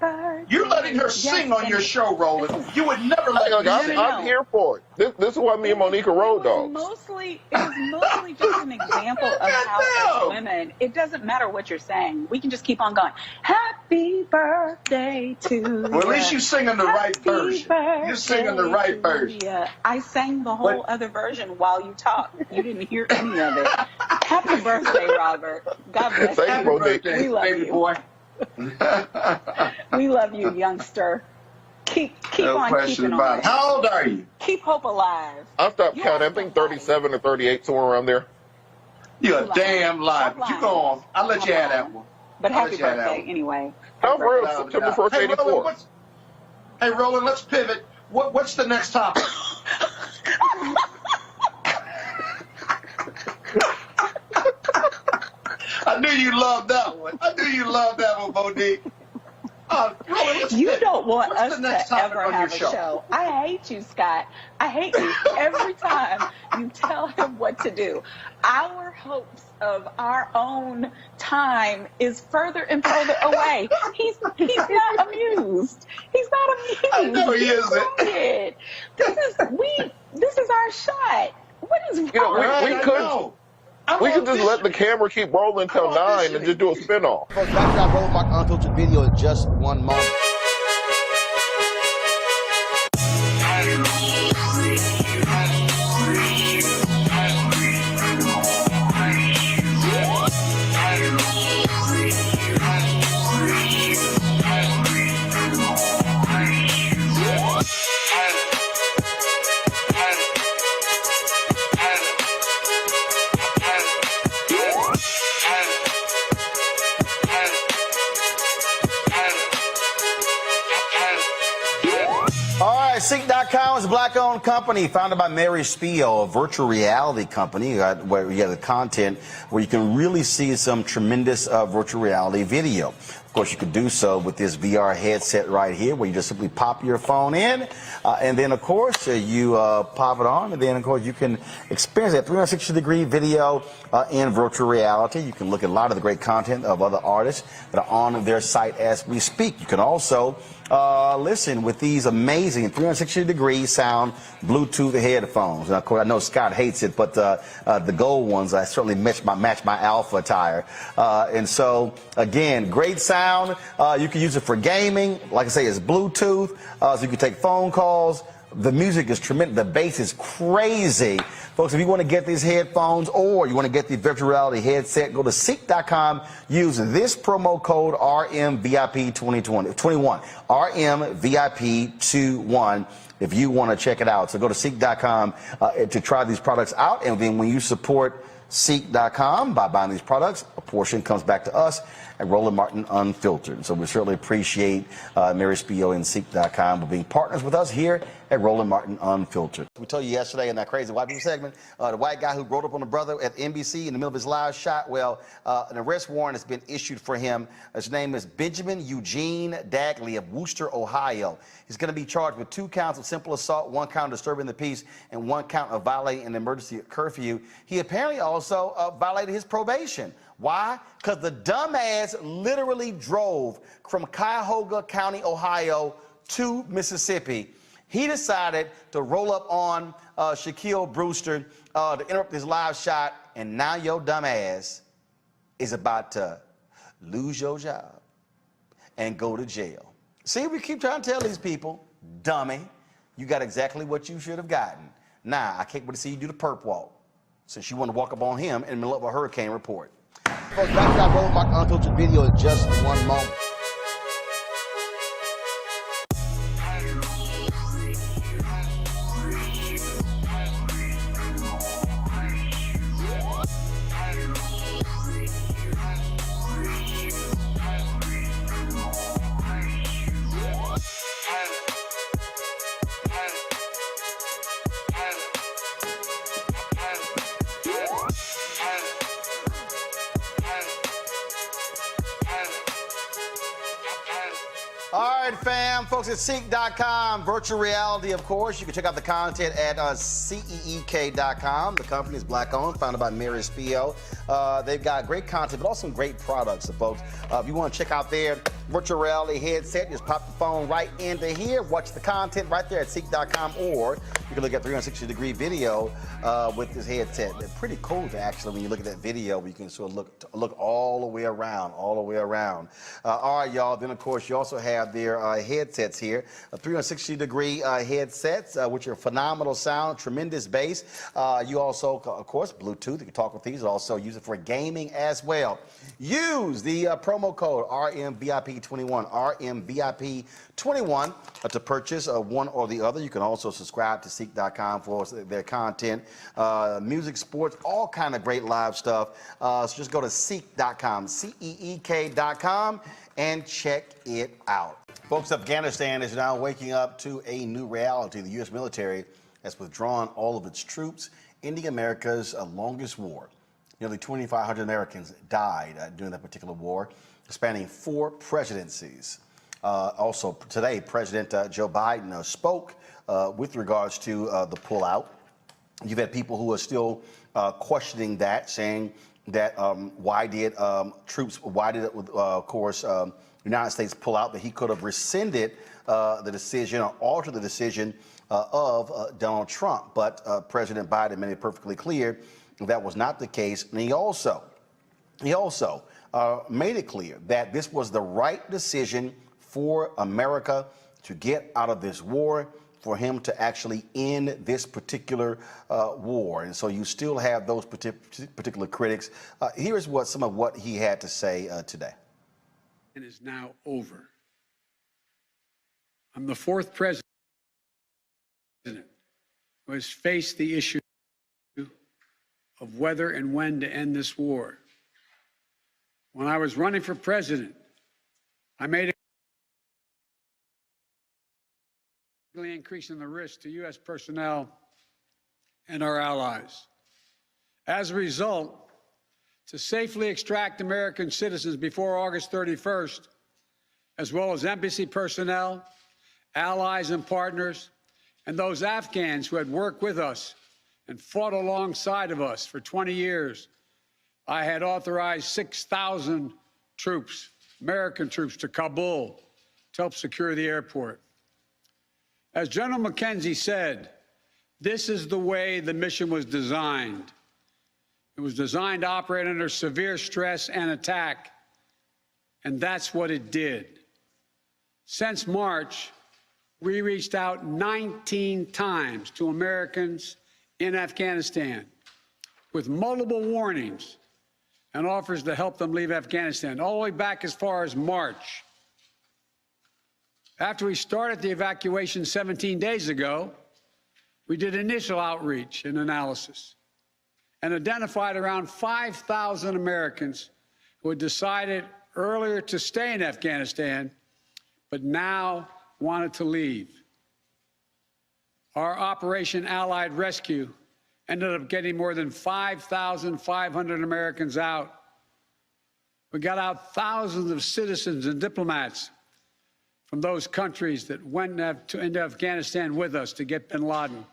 You're letting her sing on your show, Roland. You would never let me sing. I'm here for it. This is why me and Monica road dogs. It was mostly just an example of how as women, it doesn't matter what you're saying. We can just keep on going. Happy birthday to you. Well, at least you're singing the right version. You're singing the right version. I sang the whole other version while you talked. You didn't hear any of it. Happy birthday, Robert. God bless you. Happy birthday, we love baby you. boy. We love you, youngster. Keep on keeping on. How old are you? Keep hope alive. I stopped counting. I think 37 or 38, somewhere around there. You're a damn lie. But you go on. I'll let you have that one. But happy birthday anyway. How real? September 1st, 84. Hey, Roland, let's pivot. What's the next topic? I knew you loved that one. Monique. Roland, you don't want us to ever have a show. I hate you, Scott. I hate you every time you tell him what to do. Our hopes of our own time is further and further away. He's not amused. He's not amused. I know he isn't. This is our shot. What is wrong? We could just let the camera keep rolling until 9 and just do a spin-off. Folks, after I rolled my Untitled video in just 1 month. CEEK.com is a black-owned company founded by Mary Spio, a virtual reality company where you have the content where you can really see some tremendous virtual reality video. Of course, you could do so with this VR headset right here, where you just simply pop your phone in, and then, of course, you pop it on, and then, of course, you can experience that 360-degree video in virtual reality. You can look at a lot of the great content of other artists that are on their site as we speak. You can also listen with these amazing 360-degree sound Bluetooth headphones. And of course, I know Scott hates it, but the gold ones, I certainly match my alpha attire. And so, again, great sound. You can use it for gaming. Like I say, it's Bluetooth, so you can take phone calls. The music is tremendous. The bass is crazy. Folks, if you want to get these headphones or you want to get the virtual reality headset, go to CEEK.com. Use this promo code RMVIP2021. RMVIP21 if you want to check it out. So go to CEEK.com to try these products out. And then when you support CEEK.com by buying these products, a portion comes back to us at Roland Martin Unfiltered. So we certainly appreciate Mary Spio and CEEK.com for being partners with us here at Roland Martin Unfiltered. We told you yesterday in that crazy white people segment, the white guy who rode up on the brother at NBC in the middle of his live shot, well, an arrest warrant has been issued for him. His name is Benjamin Eugene Dagley of Wooster, Ohio. He's going to be charged with 2 counts of simple assault, 1 count of disturbing the peace, and 1 count of violating an emergency curfew. He apparently also violated his probation. Why? Because the dumbass literally drove from Cuyahoga County, Ohio to Mississippi. He decided to roll up on Shaquille Brewster to interrupt his live shot, and now your dumbass is about to lose your job and go to jail. See, we keep trying to tell these people, dummy, you got exactly what you should have gotten. Now, I can't wait to see you do the perp walk, since you want to walk up on him in the middle of a hurricane report. Folks, back to that Roland Martin Unfiltered video in just one moment. All right, fam, folks, at CEEK.com, virtual reality, of course. You can check out the content at CEEK.com. The company is black-owned, founded by Mary Spio. They've got great content, but also some great products, folks. If you want to check out their virtual reality headset, just pop the phone right into here, watch the content right there at CEEK.com, or you can look at 360-degree video with this headset. They're pretty cool, actually, when you look at that video. You can sort of look all the way around, all right, y'all. Then, of course, you also have their headsets here, 360-degree headsets, which are phenomenal sound, tremendous bass. You also, of course, Bluetooth. You can talk with these. Also use it for gaming as well. Use the promo code RMVIP21, RMVIP21 to purchase one or the other. You can also subscribe to CEEK.com for their content, music, sports, all kind of great live stuff. So just go to CEEK.com, CEEK.com, and check it out. Folks, Afghanistan is now waking up to a new reality. The U.S. military has withdrawn all of its troops, ending America's longest war. Nearly 2,500 Americans died during that particular war, spanning 4 presidencies. Also, today, President Joe Biden spoke with regards to the pullout. You've had people who are still questioning that, saying that why did of course, the United States pull out, that he could have rescinded the decision or altered the decision of Donald Trump. But President Biden made it perfectly clear that was not the case. And he also made it clear that this was the right decision for America to get out of this war, for him to actually end this particular war. And so you still have those particular critics. Here's some of what he had to say today. It is now over. I'm the 4th president who has faced the issue of whether and when to end this war. When I was running for president, I made a increasing the risk to U.S. personnel and our allies. As a result, to safely extract American citizens before August 31st, as well as embassy personnel, allies and partners, and those Afghans who had worked with us and fought alongside of us for 20 years, I had authorized 6,000 troops, American troops, to Kabul to help secure the airport. As General McKenzie said, this is the way the mission was designed. It was designed to operate under severe stress and attack, and that's what it did. Since March, we reached out 19 times to Americans in Afghanistan with multiple warnings and offers to help them leave Afghanistan, all the way back as far as March. After we started the evacuation 17 days ago, we did initial outreach and analysis and identified around 5,000 Americans who had decided earlier to stay in Afghanistan, but now wanted to leave. Our Operation Allied Rescue ended up getting more than 5,500 Americans out. We got out thousands of citizens and diplomats from those countries that went into Afghanistan with us to get bin Laden.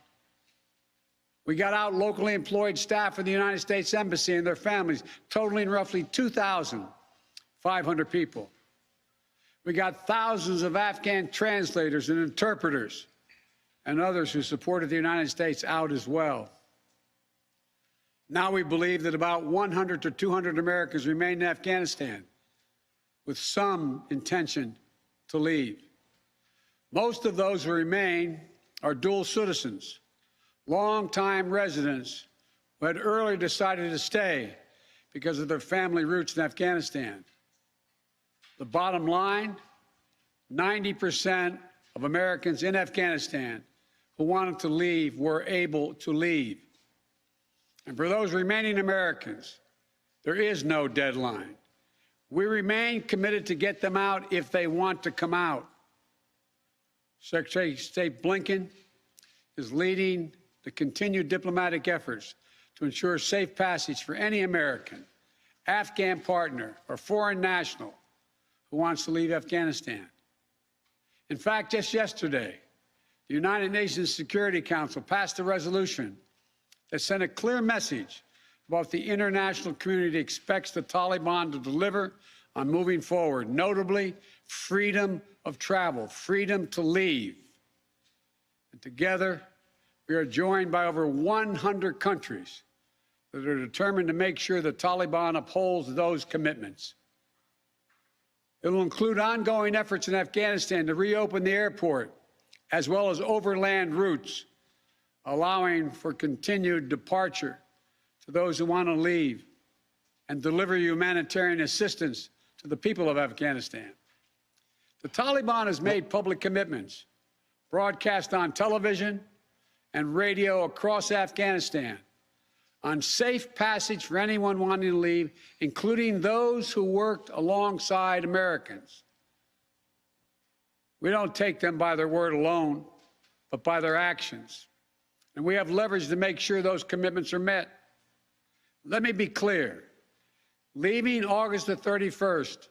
We got out locally employed staff of the United States Embassy and their families, totaling roughly 2,500 people. We got thousands of Afghan translators and interpreters and others who supported the United States out as well. Now we believe that about 100 to 200 Americans remain in Afghanistan with some intention to leave. Most of those who remain are dual citizens, longtime residents who had earlier decided to stay because of their family roots in Afghanistan. The bottom line, 90% of Americans in Afghanistan who wanted to leave were able to leave. And for those remaining Americans, there is no deadline. We remain committed to get them out if they want to come out. Secretary of State Blinken is leading the continued diplomatic efforts to ensure safe passage for any American, Afghan partner, or foreign national who wants to leave Afghanistan. In fact, just yesterday, the United Nations Security Council passed a resolution that sent a clear message about what the international community expects the Taliban to deliver on moving forward, notably freedom of travel, freedom to leave. And together, we are joined by over 100 countries that are determined to make sure the Taliban upholds those commitments. It will include ongoing efforts in Afghanistan to reopen the airport, as well as overland routes, allowing for continued departure to those who want to leave and deliver humanitarian assistance to the people of Afghanistan. The Taliban has made public commitments, broadcast on television and radio across Afghanistan, on safe passage for anyone wanting to leave, including those who worked alongside Americans. We don't take them by their word alone, but by their actions. And we have leverage to make sure those commitments are met. Let me be clear. Leaving August the 31st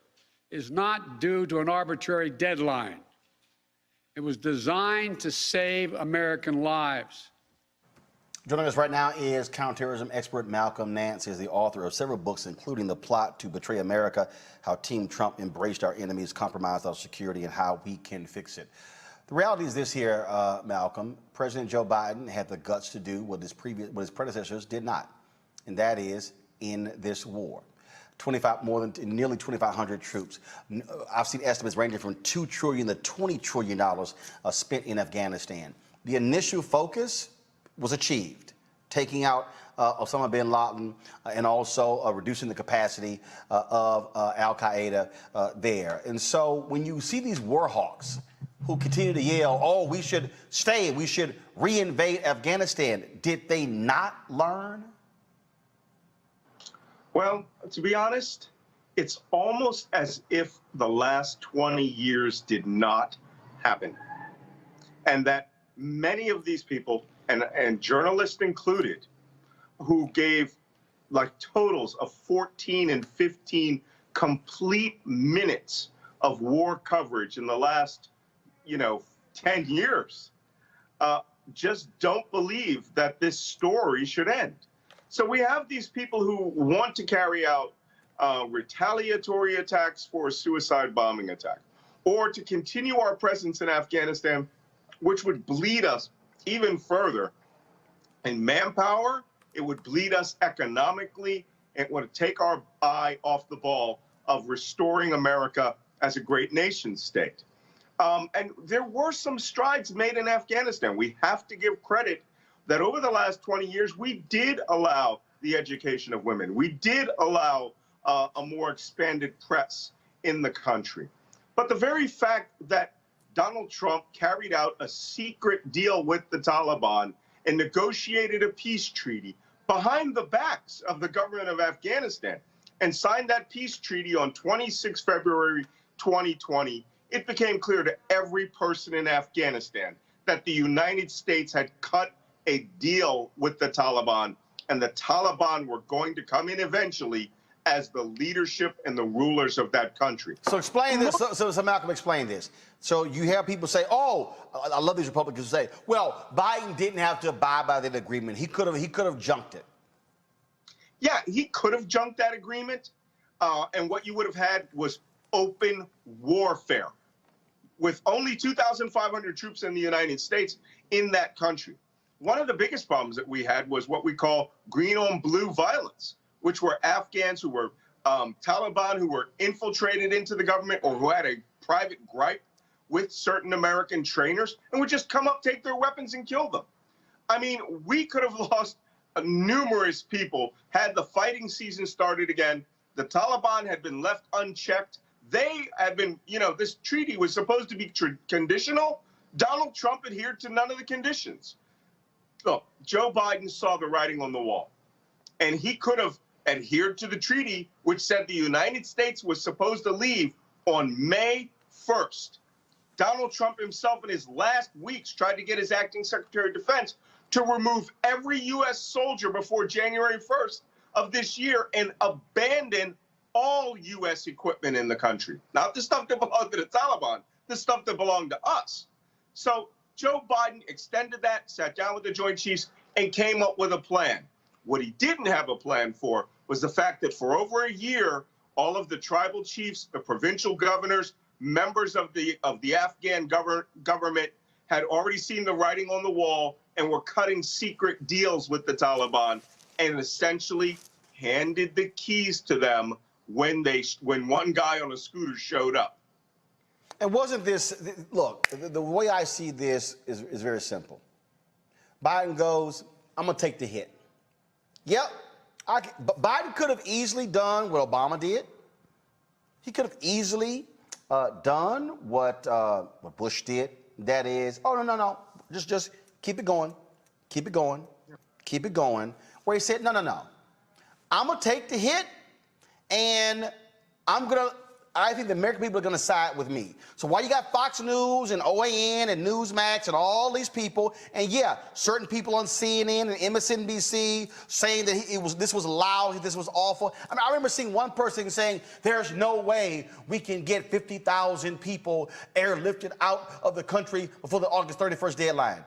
is not due to an arbitrary deadline. It was designed to save American lives. Joining us right now is counterterrorism expert Malcolm Nance. He is the author of several books, including The Plot to Betray America, How Team Trump Embraced Our Enemies, Compromised Our Security, and How We Can Fix It. The reality is this here, Malcolm. President Joe Biden had the guts to do what his predecessors did not, and that is end this war. Nearly 2,500 troops. I've seen estimates ranging from $2 trillion to $20 trillion spent in Afghanistan. The initial focus was achieved, taking out Osama bin Laden and also reducing the capacity of Al-Qaeda there. And so when you see these war hawks who continue to yell, oh, we should stay, we should reinvade Afghanistan, did they not learn? Well, to be honest, it's almost as if the last 20 years did not happen. and that many of these people, and journalists included, who gave like totals of 14 and 15 complete minutes of war coverage in the last, 10 years, just don't believe that this story should end. So we have these people who want to carry out retaliatory attacks for a suicide bombing attack, or to continue our presence in Afghanistan, which would bleed us even further in manpower. It would bleed us economically. It would take our eye off the ball of restoring America as a great nation state. And there were some strides made in Afghanistan. We have to give credit that over the last 20 years, we did allow the education of women. We did allow a more expanded press in the country. But the very fact that Donald Trump carried out a secret deal with the Taliban and negotiated a peace treaty behind the backs of the government of Afghanistan and signed that peace treaty on 26 February 2020, it became clear to every person in Afghanistan that the United States had cut a deal with the Taliban, and the Taliban were going to come in eventually as the leadership and the rulers of that country. So explain this. So Malcolm, explain this. So you hear people say, "Oh, I love these Republicans who say, well, Biden didn't have to abide by that agreement. He could have junked it." Yeah, he could have junked that agreement, and what you would have had was open warfare with only 2,500 troops in the United States in that country. One of the biggest problems that we had was what we call green on blue violence, which were Afghans who were Taliban who were infiltrated into the government or who had a private gripe with certain American trainers and would just come up, take their weapons, and kill them. I mean, we could have lost numerous people had the fighting season started again. The Taliban had been left unchecked. They had been, this treaty was supposed to be conditional. Donald Trump adhered to none of the conditions. Look, Joe Biden saw the writing on the wall, and he could have adhered to the treaty, which said the United States was supposed to leave on May 1st. Donald Trump himself in his last weeks tried to get his acting Secretary of Defense to remove every U.S. soldier before January 1st of this year and abandon all U.S. equipment in the country. Not the stuff that belonged to the Taliban, the stuff that belonged to us. So Joe Biden extended that, sat down with the Joint Chiefs, and came up with a plan. What he didn't have a plan for was the fact that for over a year, all of the tribal chiefs, the provincial governors, members of the Afghan government had already seen the writing on the wall and were cutting secret deals with the Taliban and essentially handed the keys to them when one guy on a scooter showed up. And wasn't this, look, the way I see this is very simple. Biden goes, I'm going to take the hit. Yep. Biden could have easily done what Obama did. He could have easily done what Bush did. That is, oh, no. Just keep it going. Keep it going. Keep it going. Where he said, no. I'm going to take the hit, and I think the American people are going to side with me. So while you got Fox News and OAN and Newsmax and all these people, and yeah, certain people on CNN and MSNBC saying that this was loud, this was awful. I mean, I remember seeing one person saying, there's no way we can get 50,000 people airlifted out of the country before the August 31st deadline.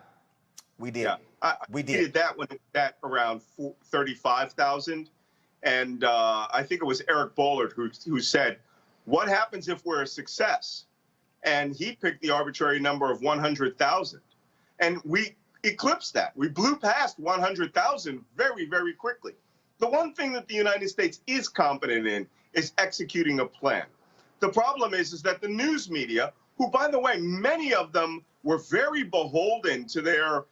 We did. Yeah, we did. We did that when it was at around 35,000. And I think it was Eric Bollard who said, what happens if we're a success? And he picked the arbitrary number of 100,000. And we eclipsed that. We blew past 100,000 very, very quickly. The one thing that the United States is competent in is executing a plan. The problem is that the news media, who, by the way, many of them were very beholden to their,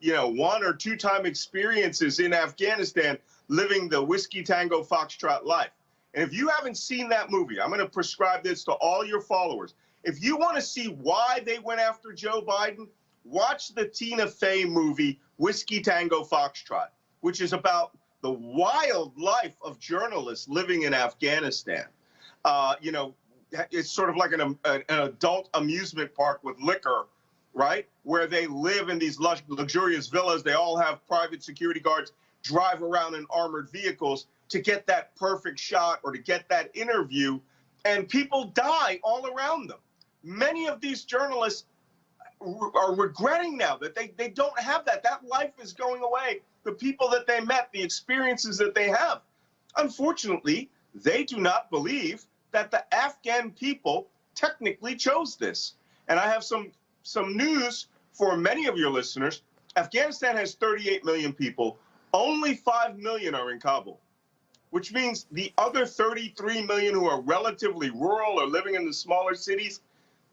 1 or 2 time experiences in Afghanistan, living the Whiskey Tango Foxtrot life. And if you haven't seen that movie, I'm going to prescribe this to all your followers. If you want to see why they went after Joe Biden, watch the Tina Fey movie, Whiskey Tango Foxtrot, which is about the wild life of journalists living in Afghanistan. It's sort of like an adult amusement park with liquor right? Where they live in these luxurious villas. They all have private security guards, drive around in armored vehicles to get that perfect shot or to get that interview, and people die all around them. Many of these journalists are regretting now that they don't have that. That life is going away. The people that they met, the experiences that they have. Unfortunately, they do not believe that the Afghan people technically chose this. And I have some news for many of your listeners. Afghanistan has 38 million people. Only 5 million are in Kabul, which means the other 33 million who are relatively rural or living in the smaller cities,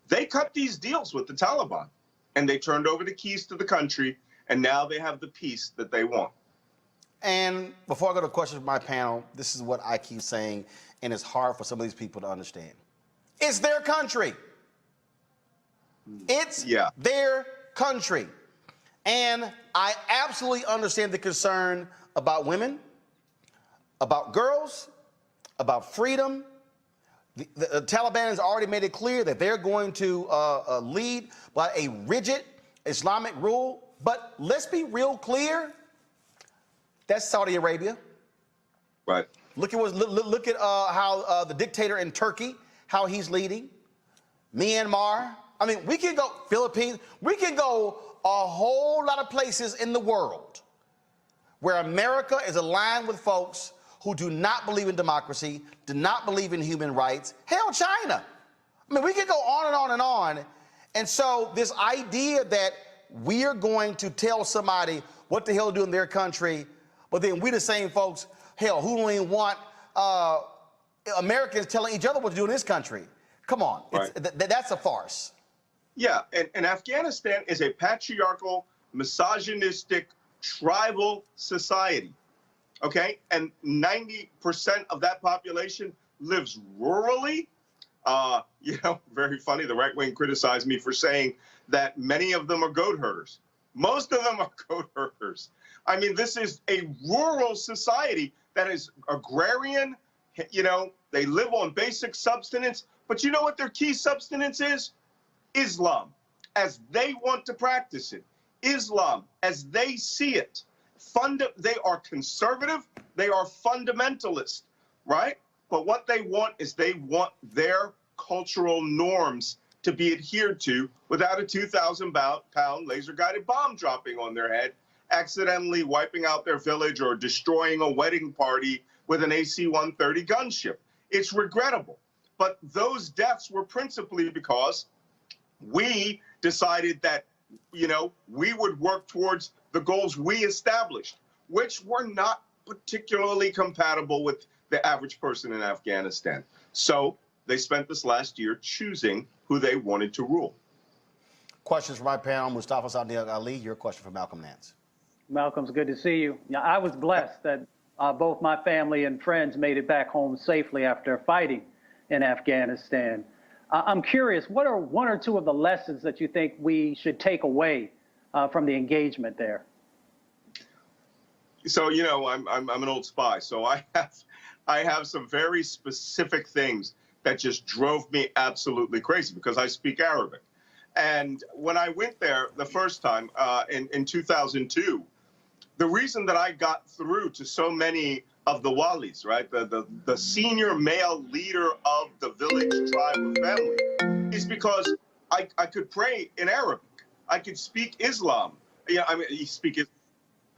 they cut these deals with the Taliban, and they turned over the keys to the country, and now they have the peace that they want. And before I go to questions from my panel, this is what I keep saying, and it's hard for some of these people to understand. It's their country. It's their country. And I absolutely understand the concern about women, about girls, about freedom. The Taliban has already made it clear that they're going to lead by a rigid Islamic rule. But let's be real clear. That's Saudi Arabia. Right. Look at how the dictator in Turkey, how he's leading. Myanmar. I mean, we can go Philippines. We can go a whole lot of places in the world where America is aligned with folks who do not believe in democracy, do not believe in human rights. Hell, China. I mean, we can go on and on and on. And so this idea that we are going to tell somebody what the hell to do in their country, but then we the same folks, hell, who don't even want Americans telling each other what to do in this country. Come on, right. That's a farce. Yeah, and Afghanistan is a patriarchal, misogynistic, tribal society, okay? And 90% of that population lives rurally. You know, very funny, the right wing criticized me for saying that many of them are goat herders. Most of them are goat herders. I mean, this is a rural society that is agrarian. You know, they live on basic subsistence. But you know what their key subsistence is? Islam, as they want to practice it. Islam, as they see it. They are conservative. They are fundamentalist, right? But what they want is they want their cultural norms to be adhered to without a 2,000-pound laser-guided bomb dropping on their head, accidentally wiping out their village or destroying a wedding party with an AC-130 gunship. It's regrettable. But those deaths were principally because we decided that, you know, we would work towards the goals we established, which were not particularly compatible with the average person in Afghanistan. So they spent this last year choosing who they wanted to rule. Questions from my panel. Mustafa Sadiq Ali, your question for Malcolm Nance. Malcolm's good to see you. Yeah, I was blessed that both my family and friends made it back home safely after fighting in Afghanistan. I'm curious, what are one or two of the lessons that you think we should take away from the engagement there? So, you know, I'm an old spy, so I have some very specific things that just drove me absolutely crazy because I speak Arabic. And when I went there the first time in 2002, the reason that I got through to so many of the walis, right, the senior male leader of the village, tribe, or family, is because I could pray in Arabic. I could speak Islam. Yeah, I mean,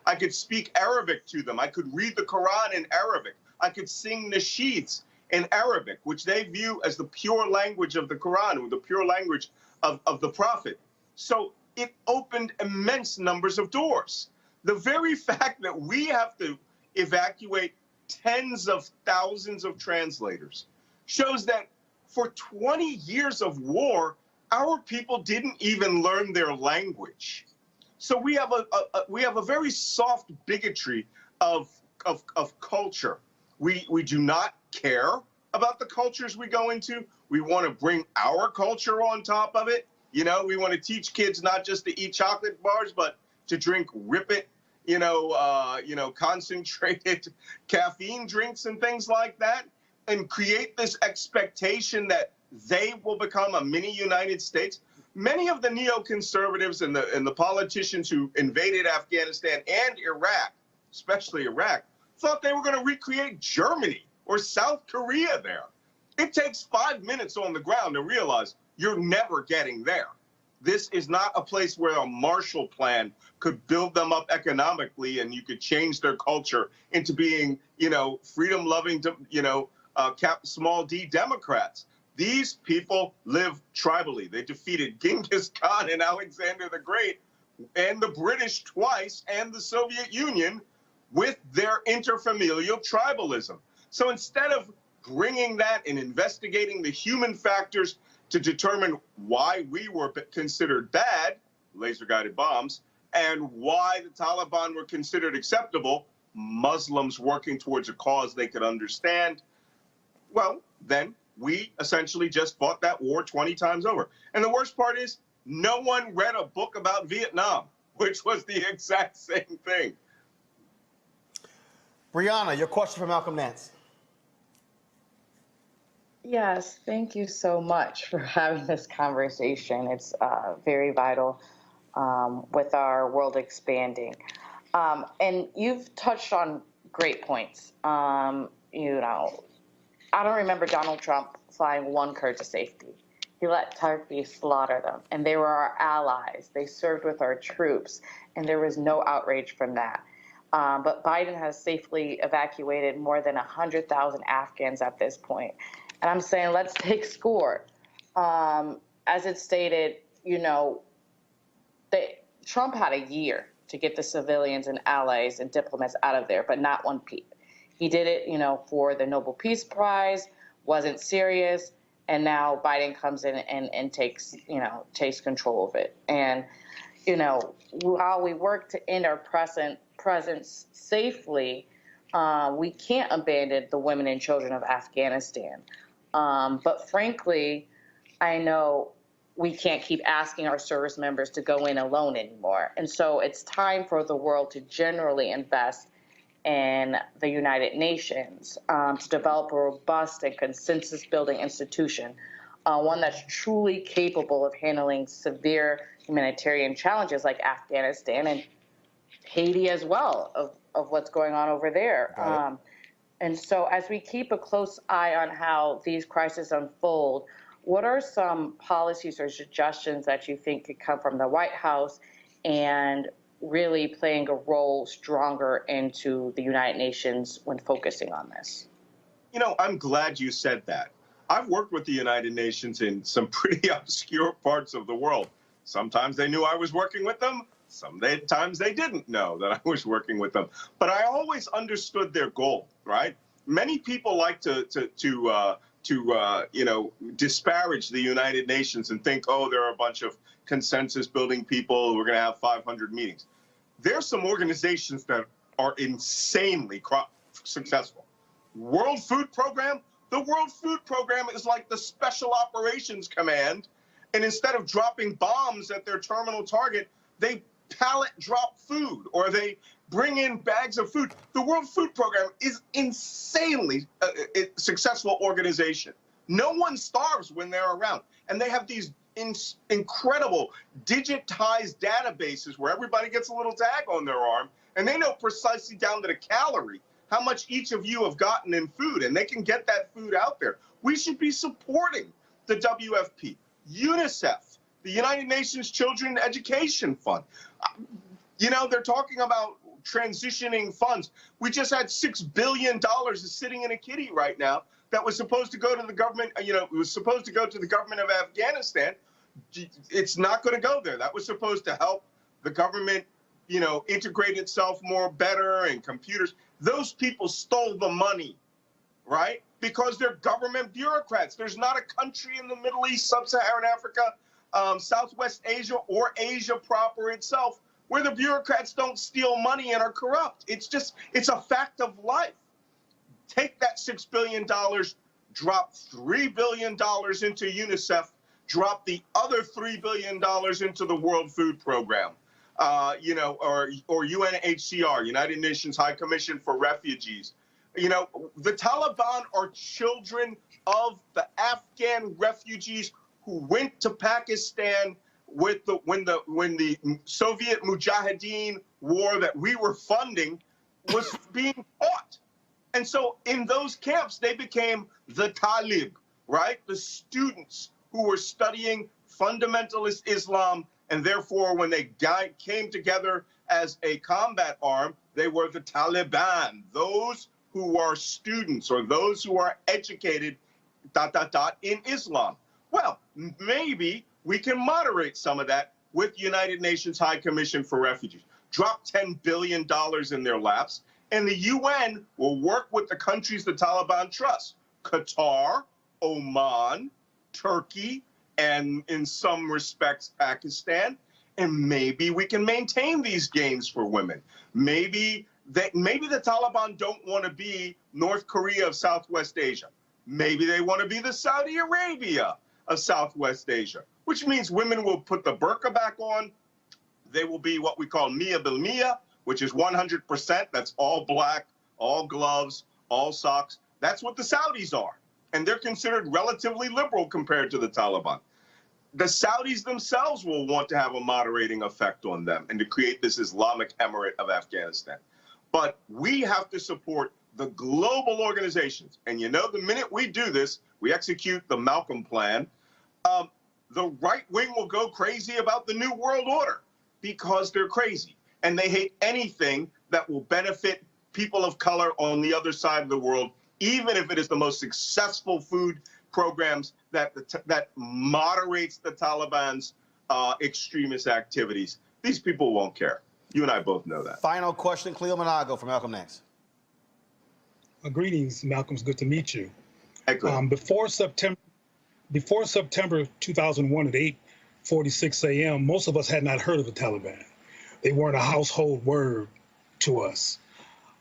I could speak Arabic to them. I could read the Quran in Arabic. I could sing nasheeds in Arabic, which they view as the pure language of the Quran, or the pure language of the Prophet. So it opened immense numbers of doors. The very fact that we have to evacuate tens of thousands of translators shows that for 20 years of war, our people didn't even learn their language. So we have a very soft bigotry of culture. We do not care about the cultures we go into. We want to bring our culture on top of it. You know, we want to teach kids not just to eat chocolate bars, but to drink Rip It, concentrated caffeine drinks and things like that, and create this expectation that they will become a mini United States. Many of the neoconservatives and the politicians who invaded Afghanistan and Iraq, especially Iraq, thought they were going to recreate Germany or South Korea there. It takes 5 minutes on the ground to realize you're never getting there. This is not a place where a Marshall Plan could build them up economically and you could change their culture into being, freedom-loving, small d Democrats. These people live tribally. They defeated Genghis Khan and Alexander the Great and the British twice and the Soviet Union with their interfamilial tribalism. So instead of bringing that and investigating the human factors to determine why we were considered bad, laser-guided bombs, and why the Taliban were considered acceptable, Muslims working towards a cause they could understand, well, then we essentially just fought that war 20 times over. And the worst part is no one read a book about Vietnam, which was the exact same thing. Brianna, your question for Malcolm Nance. Yes, thank you so much for having this conversation. It's very vital with our world expanding. And you've touched on great points. I don't remember Donald Trump flying one Kurd to safety. He let Turkey slaughter them, and they were our allies. They served with our troops, and there was no outrage from that. But Biden has safely evacuated more than 100,000 Afghans at this point. And I'm saying, let's take score. As it stated, Trump had a year to get the civilians and allies and diplomats out of there, but not one peep. He did it, for the Nobel Peace Prize, wasn't serious, and now Biden comes in and takes control of it. And, while we work to end our presence safely, we can't abandon the women and children of Afghanistan. But frankly, I know we can't keep asking our service members to go in alone anymore. And so it's time for the world to generally invest in the United Nations to develop a robust and consensus-building institution, one that's truly capable of handling severe humanitarian challenges like Afghanistan and Haiti as well, of what's going on over there. And so as we keep a close eye on how these crises unfold, what are some policies or suggestions that you think could come from the White House and really playing a role stronger into the United Nations when focusing on this? I'm glad you said that. I've worked with the United Nations in some pretty obscure parts of the world. Sometimes they knew I was working with them. Sometimes they didn't know that I was working with them. But I always understood their goal, right? Many people like to disparage the United Nations and think, oh, there are a bunch of consensus-building people. We're going to have 500 meetings. There's some organizations that are insanely successful. World Food Program. The World Food Program is like the Special Operations Command. And instead of dropping bombs at their terminal target, they pallet drop food or they bring in bags of food. The World Food Program is insanely successful organization. No one starves when they're around. And they have these incredible digitized databases where everybody gets a little tag on their arm, and they know precisely down to the calorie how much each of you have gotten in food, and they can get that food out there. We should be supporting the WFP, UNICEF, the United Nations Children Education Fund. They're talking about transitioning funds. We just had $6 billion sitting in a kitty right now that was supposed to go to the government, it was supposed to go to the government of Afghanistan. It's not going to go there. That was supposed to help the government, integrate itself better and computers. Those people stole the money, right? Because they're government bureaucrats. There's not a country in the Middle East, Sub-Saharan Africa, Southwest Asia, or Asia proper itself where the bureaucrats don't steal money and are corrupt. It's a fact of life. Take that $6 billion, drop $3 billion into UNICEF, drop the other $3 billion into the World Food Program, or UNHCR, United Nations High Commission for Refugees. The Taliban are children of the Afghan refugees who went to Pakistan with when the Soviet Mujahideen war that we were funding was being fought. And so in those camps, they became the Talib, right? The students who were studying fundamentalist Islam, and therefore when they came together as a combat arm, they were the Taliban, those who are students or those who are educated, in Islam. Well, maybe we can moderate some of that with United Nations High Commission for Refugees. Drop $10 billion in their laps, and the UN will work with the countries the Taliban trust. Qatar, Oman, Turkey, and in some respects, Pakistan. And maybe we can maintain these gains for women. Maybe the Taliban don't want to be North Korea of Southwest Asia. Maybe they want to be the Saudi Arabia of Southwest Asia, which means women will put the burqa back on. They will be what we call Mia bil Mia, which is 100%. That's all black, all gloves, all socks. That's what the Saudis are. And they're considered relatively liberal compared to the Taliban. The Saudis themselves will want to have a moderating effect on them and to create this Islamic Emirate of Afghanistan. But we have to support the global organizations. And you know, the minute we do this, we execute the Malcolm Plan, the right wing will go crazy about the New World Order because they're crazy. And they hate anything that will benefit people of color on the other side of the world, even if it is the most successful food programs that moderates the Taliban's extremist activities. These people won't care. You and I both know that. Final question, Cleo Monago from Malcolm X. Greetings, Malcolm. It's good to meet you. Hey, before September 2001 at 8:46 a.m., most of us had not heard of the Taliban. They weren't a household word to us.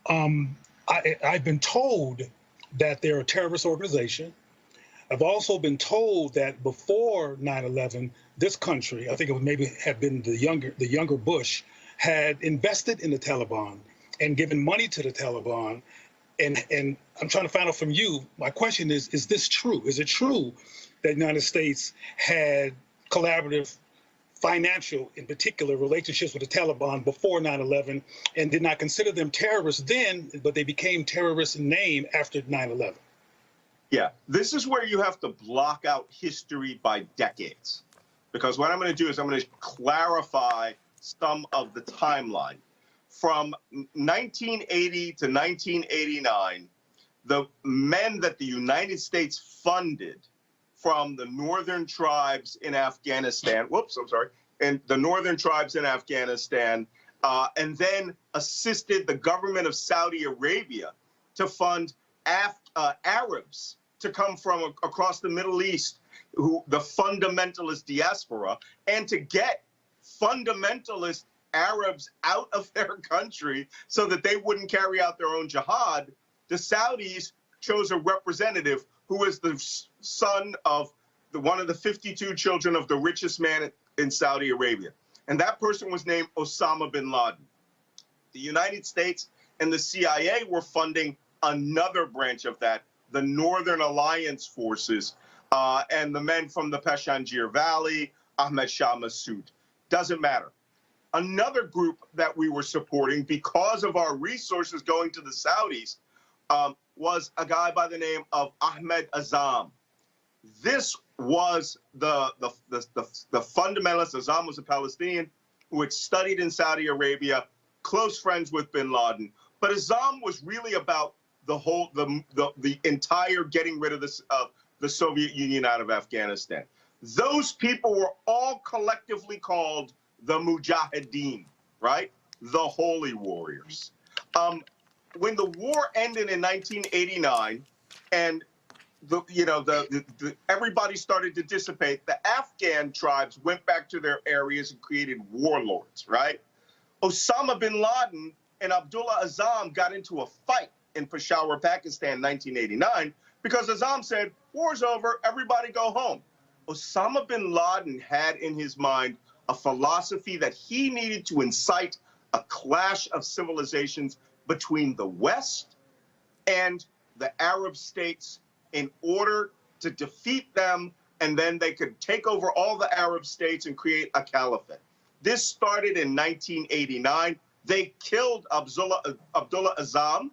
I've been told that they're a terrorist organization. I've also been told that before 9/11, this country, I think it would maybe have been the younger Bush, had invested in the Taliban and given money to the Taliban. And I'm trying to find out from you, my question is this true? Is it true that the United States had collaborative financial, in particular, relationships with the Taliban before 9/11 and did not consider them terrorists then, but they became terrorists in name after 9/11? Yeah, this is where you have to block out history by decades. Because what I'm going to do is I'm going to clarify some of the timeline. From 1980 to 1989, the men that the United States funded from the northern tribes in Afghanistan, and the northern tribes in Afghanistan, and then assisted the government of Saudi Arabia to fund Arabs to come from across the Middle East, the fundamentalist diaspora, and to get fundamentalist Arabs out of their country so that they wouldn't carry out their own jihad. The Saudis chose a representative who is the son of one of the 52 children of the richest man in Saudi Arabia. And that person was named Osama bin Laden. The United States and the CIA were funding another branch of that, the Northern Alliance forces, and the men from the Pashanjir Valley, Ahmed Shah Massoud. Doesn't matter. Another group that we were supporting because of our resources going to the Saudis was a guy by the name of Ahmed Azam. This was the fundamentalist. Azam was a Palestinian who had studied in Saudi Arabia, close friends with bin Laden. But Azam was really about the entire getting rid of the Soviet Union out of Afghanistan. Those people were all collectively called the Mujahideen, right? The Holy Warriors. When the war ended in 1989, and everybody started to dissipate, the Afghan tribes went back to their areas and created warlords, right? Osama bin Laden and Abdullah Azam got into a fight in Peshawar, Pakistan, in 1989, because Azam said, war's over, everybody go home. Osama bin Laden had in his mind a philosophy that he needed to incite a clash of civilizations between the West and the Arab states in order to defeat them and then they could take over all the Arab states and create a caliphate. This started in 1989. They killed Abdullah Azzam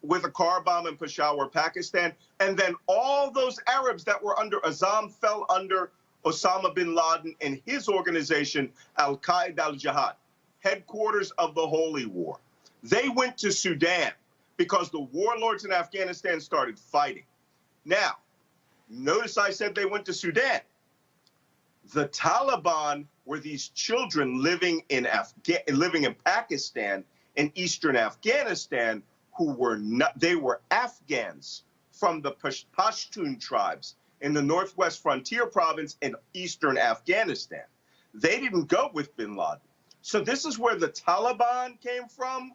with a car bomb in Peshawar, Pakistan. And then all those Arabs that were under Azzam fell under Osama bin Laden and his organization, Al-Qaeda al-Jihad, headquarters of the Holy War. They went to Sudan because the warlords in Afghanistan started fighting. Now, notice I said they went to Sudan. The Taliban were these children living in Pakistan and eastern Afghanistan who were not, they were Afghans from the Pashtun tribes in the northwest frontier province in eastern Afghanistan. They didn't go with bin Laden. So this is where the Taliban came from.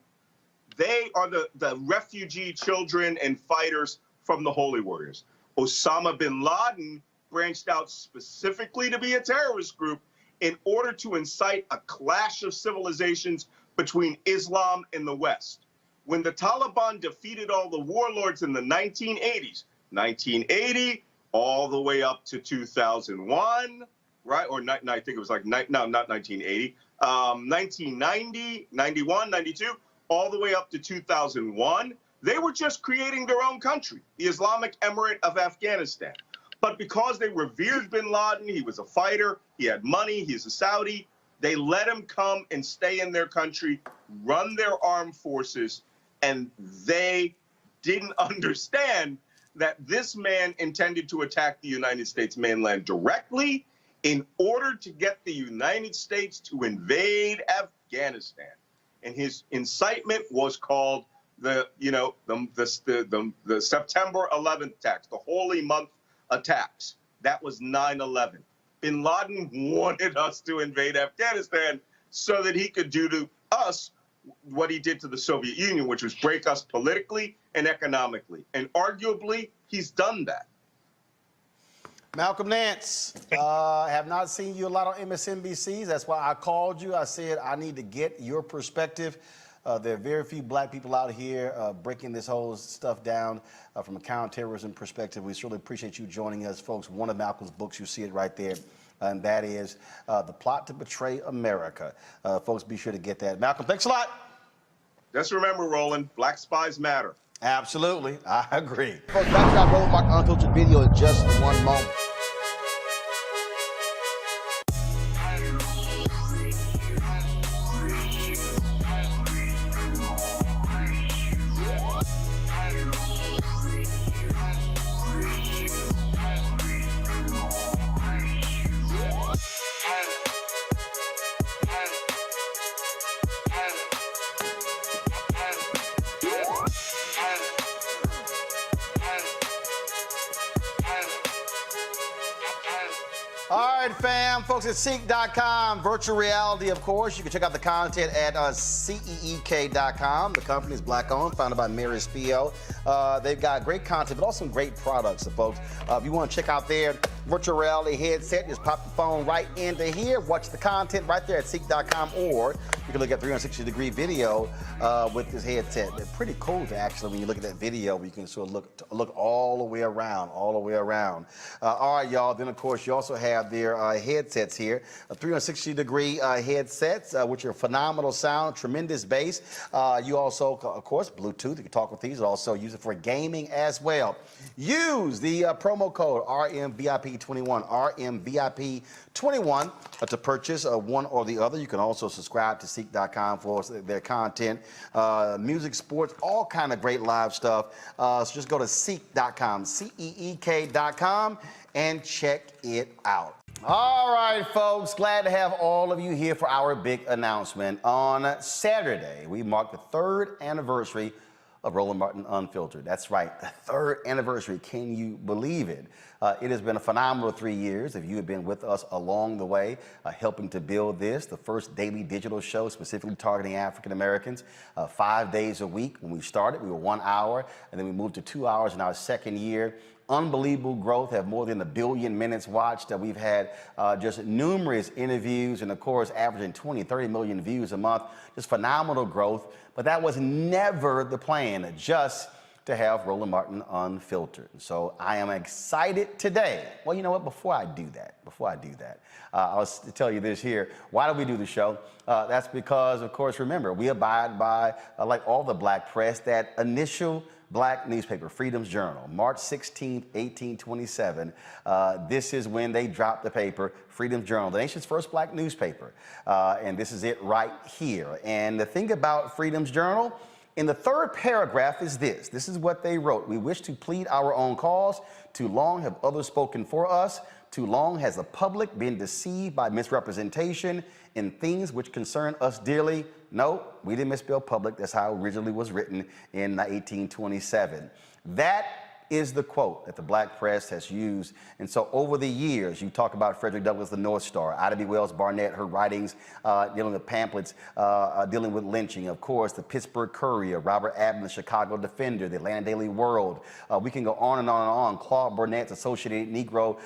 They are the refugee children and fighters from the Holy Warriors. Osama bin Laden branched out specifically to be a terrorist group in order to incite a clash of civilizations between Islam and the West. When the Taliban defeated all the warlords in the 1980s, 1980 all the way up to 2001, right? Or I think it was like, no, not 1980, 1990, 91, 92, all the way up to 2001, they were just creating their own country, the Islamic Emirate of Afghanistan. But because they revered bin Laden, he was a fighter, he had money, he's a Saudi, they let him come and stay in their country, run their armed forces, and they didn't understand that this man intended to attack the United States mainland directly in order to get the United States to invade Afghanistan. And his incitement was called the September 11th attacks, the holy month attacks. That was 9/11. Bin Laden wanted us to invade Afghanistan so that he could do to us what he did to the Soviet Union, which was break us politically and economically. And arguably, he's done that. Malcolm Nance, have not seen you a lot on MSNBCs. That's why I called you. I said I need to get your perspective. There are very few black people out here breaking this whole stuff down from a counterterrorism perspective. We certainly appreciate you joining us, folks. One of Malcolm's books, you see it right there, and that is The Plot to Betray America. Folks, be sure to get that. Malcolm, thanks a lot. Just remember, Roland, black spies matter. Absolutely, I agree. Folks, back to our Roland Mark Unfiltered video in just one moment. All right, fam, folks at CEEK.com, virtual reality, of course. You can check out the content at CEEK.com. The company is black-owned, founded by Mary Spio. They've got great content, but also some great products, so folks. If you want to check out their virtual reality headset, just pop the phone right into here, watch the content right there at CEEK.com, or you can look at 360-degree video with this headset. They're pretty cool, actually, when you look at that video. You can sort of look all the way around, all right, y'all. Then, of course, you also have their headsets here, 360-degree headsets, which are phenomenal sound, tremendous bass. You also, of course, Bluetooth. You can talk with these. Also use it for gaming as well. Use the promo code RMVIP21, RMVIP21 to purchase one or the other. You can also subscribe to CEEK.com for their content, music, sports, all kind of great live stuff. So just go to CEEK.com, CEEK.com, and check it out. All right, folks, glad to have all of you here for our big announcement. On Saturday, we mark the 3rd anniversary of Roland Martin Unfiltered. That's right, the 3rd anniversary. Can you believe it? It has been a phenomenal 3 years. If you have been with us along the way, helping to build this, the first daily digital show specifically targeting African Americans, 5 days a week. When we started, we were 1 hour, and then we moved to 2 hours in our 2nd year. Unbelievable growth, have more than 1 billion minutes watched. We've had just numerous interviews, and of course, averaging 20, 30 million views a month. Just phenomenal growth, but that was never the plan. Just to have Roland Martin Unfiltered. So I am excited today. Well, you know what? Before I do that, I'll tell you this here. Why do we do the show? That's because, of course, remember, we abide by, like all the black press, that initial black newspaper, Freedom's Journal, March 16th, 1827. This is when they dropped the paper, Freedom's Journal, the nation's first black newspaper. And this is it right here. And the thing about Freedom's Journal, in the third paragraph is this. This is what they wrote. We wish to plead our own cause. Too long have others spoken for us. Too long has the public been deceived by misrepresentation in things which concern us dearly. No, we didn't misspell public. That's how it originally was written in 1827. That is the quote that the black press has used. And so over the years, you talk about Frederick Douglass, the North Star, Ida B. Wells Barnett, her writings dealing with pamphlets, dealing with lynching. Of course, the Pittsburgh Courier, Robert Abner, the Chicago Defender, the Atlanta Daily World. We can go on and on and on. Claude Burnett's Associated Negro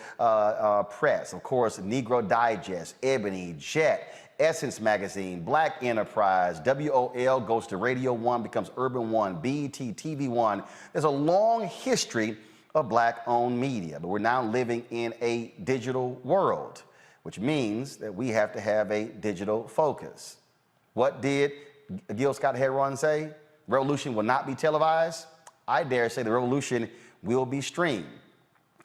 Press. Of course, Negro Digest, Ebony, Jet, Essence Magazine, Black Enterprise, WOL goes to Radio 1, becomes Urban 1, BET, TV 1. There's a long history of black-owned media, but we're now living in a digital world, which means that we have to have a digital focus. What did Gil Scott-Heron say? Revolution will not be televised. I dare say the revolution will be streamed,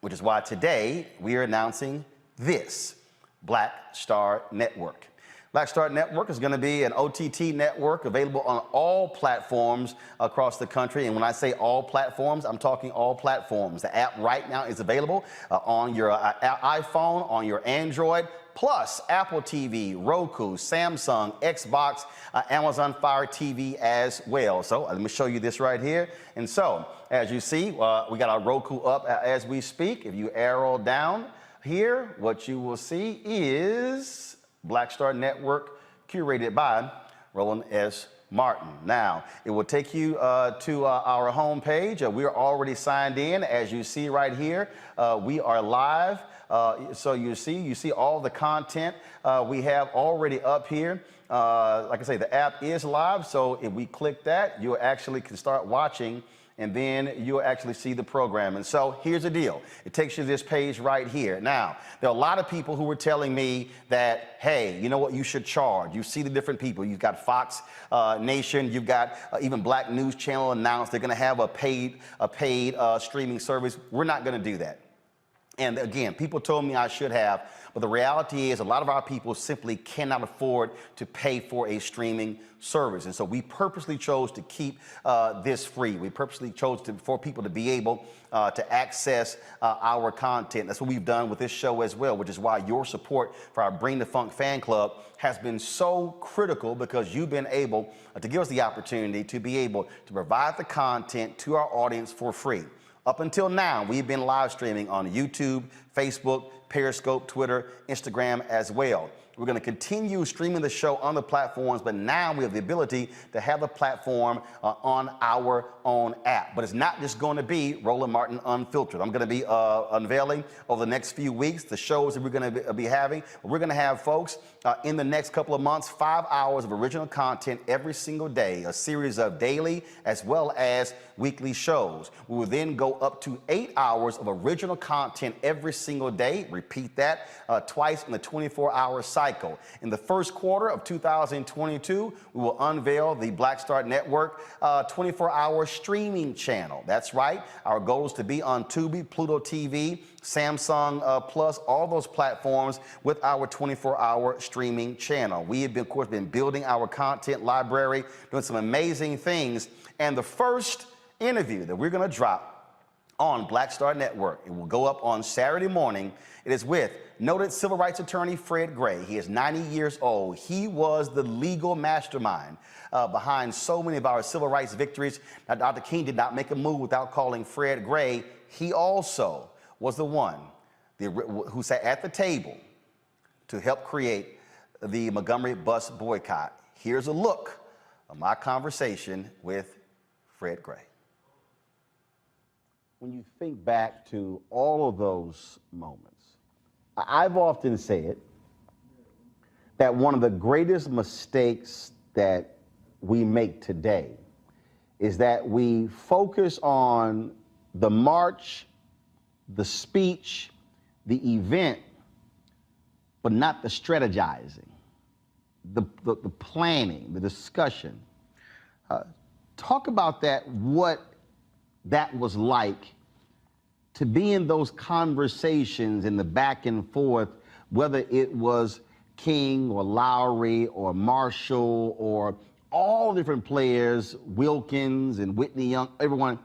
which is why today we are announcing this, Black Star Network. Black Star Network is going to be an OTT network available on all platforms across the country. And when I say all platforms, I'm talking all platforms. The app right now is available on your iPhone, on your Android, plus Apple TV, Roku, Samsung, Xbox, Amazon Fire TV as well. So let me show you this right here. And so, as you see, we got our Roku up as we speak. If you arrow down here, what you will see is Black Star Network, curated by Roland S. Martin. Now, it will take you to our homepage. We are already signed in, as you see right here. We are live. So you see all the content we have already up here. Like I say, the app is live. So if we click that, you actually can start watching, and then you'll actually see the program. And so here's the deal. It takes you to this page right here. Now, there are a lot of people who were telling me that, hey, you know what, you should charge. You see the different people. You've got Fox Nation. You've got even Black News Channel announced they're going to have a paid streaming service. We're not going to do that. And again, people told me I should have, but the reality is a lot of our people simply cannot afford to pay for a streaming service. And so we purposely chose to keep this free. We purposely chose for people to be able to access our content. That's what we've done with this show as well, which is why your support for our Bring the Funk fan club has been so critical, because you've been able to give us the opportunity to be able to provide the content to our audience for free. Up until now, we've been live streaming on YouTube, Facebook, Periscope, Twitter, Instagram as well. We're going to continue streaming the show on the platforms, but now we have the ability to have the platform on our own app. But it's not just going to be Roland Martin Unfiltered. I'm going to be unveiling over the next few weeks the shows that we're going to be having. We're going to have, folks, in the next couple of months, 5 hours of original content every single day, a series of daily as well as weekly shows. We will then go up to 8 hours of original content every single day. Repeat that twice in the 24-hour cycle. In the first quarter of 2022, we will unveil the Black Star Network 24-hour streaming channel. That's right. Our goal is to be on Tubi, Pluto TV, Samsung Plus, all those platforms with our 24-hour streaming channel. We have, of course, been building our content library, doing some amazing things. And the first interview that we're going to drop on Black Star Network, it will go up on Saturday morning. It is with noted civil rights attorney Fred Gray. He is 90 years old. He was the legal mastermind behind so many of our civil rights victories. Now, Dr. King did not make a move without calling Fred Gray. He also was the one who sat at the table to help create the Montgomery Bus Boycott. Here's a look of my conversation with Fred Gray. When you think back to all of those moments, I've often said that one of the greatest mistakes that we make today is that we focus on the march, the speech, the event, but not the strategizing, the planning, the discussion. Talk about that, what that was like to be in those conversations in the back and forth, whether it was King or Lowry or Marshall or all different players, Wilkins and Whitney Young, everyone,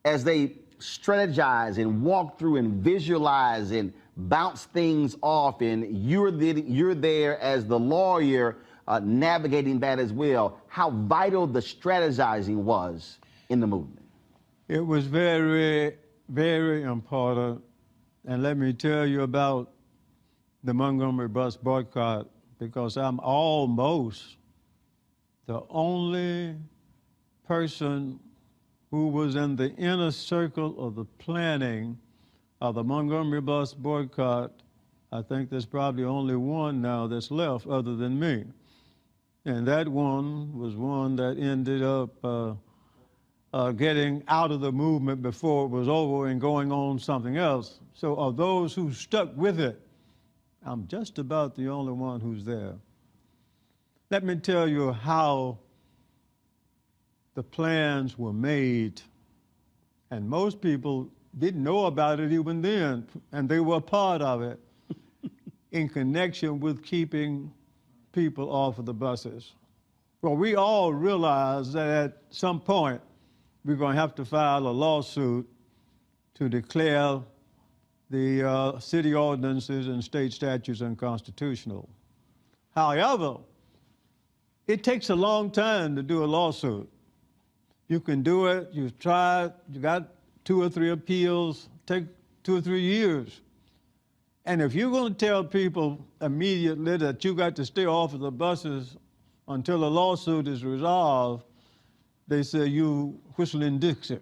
as they strategize and walk through and visualize and bounce things off, and you're there as the lawyer navigating that as well, how vital the strategizing was in the movement. It was very, very important. And let me tell you about the Montgomery Bus Boycott, because I'm almost the only person who was in the inner circle of the planning of the Montgomery Bus Boycott. I think there's probably only one now that's left other than me. And that one was one that ended up getting out of the movement before it was over and going on something else. So of those who stuck with it, I'm just about the only one who's there. Let me tell you how the plans were made, and most people didn't know about it even then, and they were a part of it in connection with keeping people off of the buses. Well, we all realized that at some point we're going to have to file a lawsuit to declare the city ordinances and state statutes unconstitutional. However, it takes a long time to do a lawsuit. You can do it, you've tried, you got 2 or 3 appeals, take 2 or 3 years. And if you're going to tell people immediately that you got to stay off of the buses until the lawsuit is resolved, they say you whistling Dixie.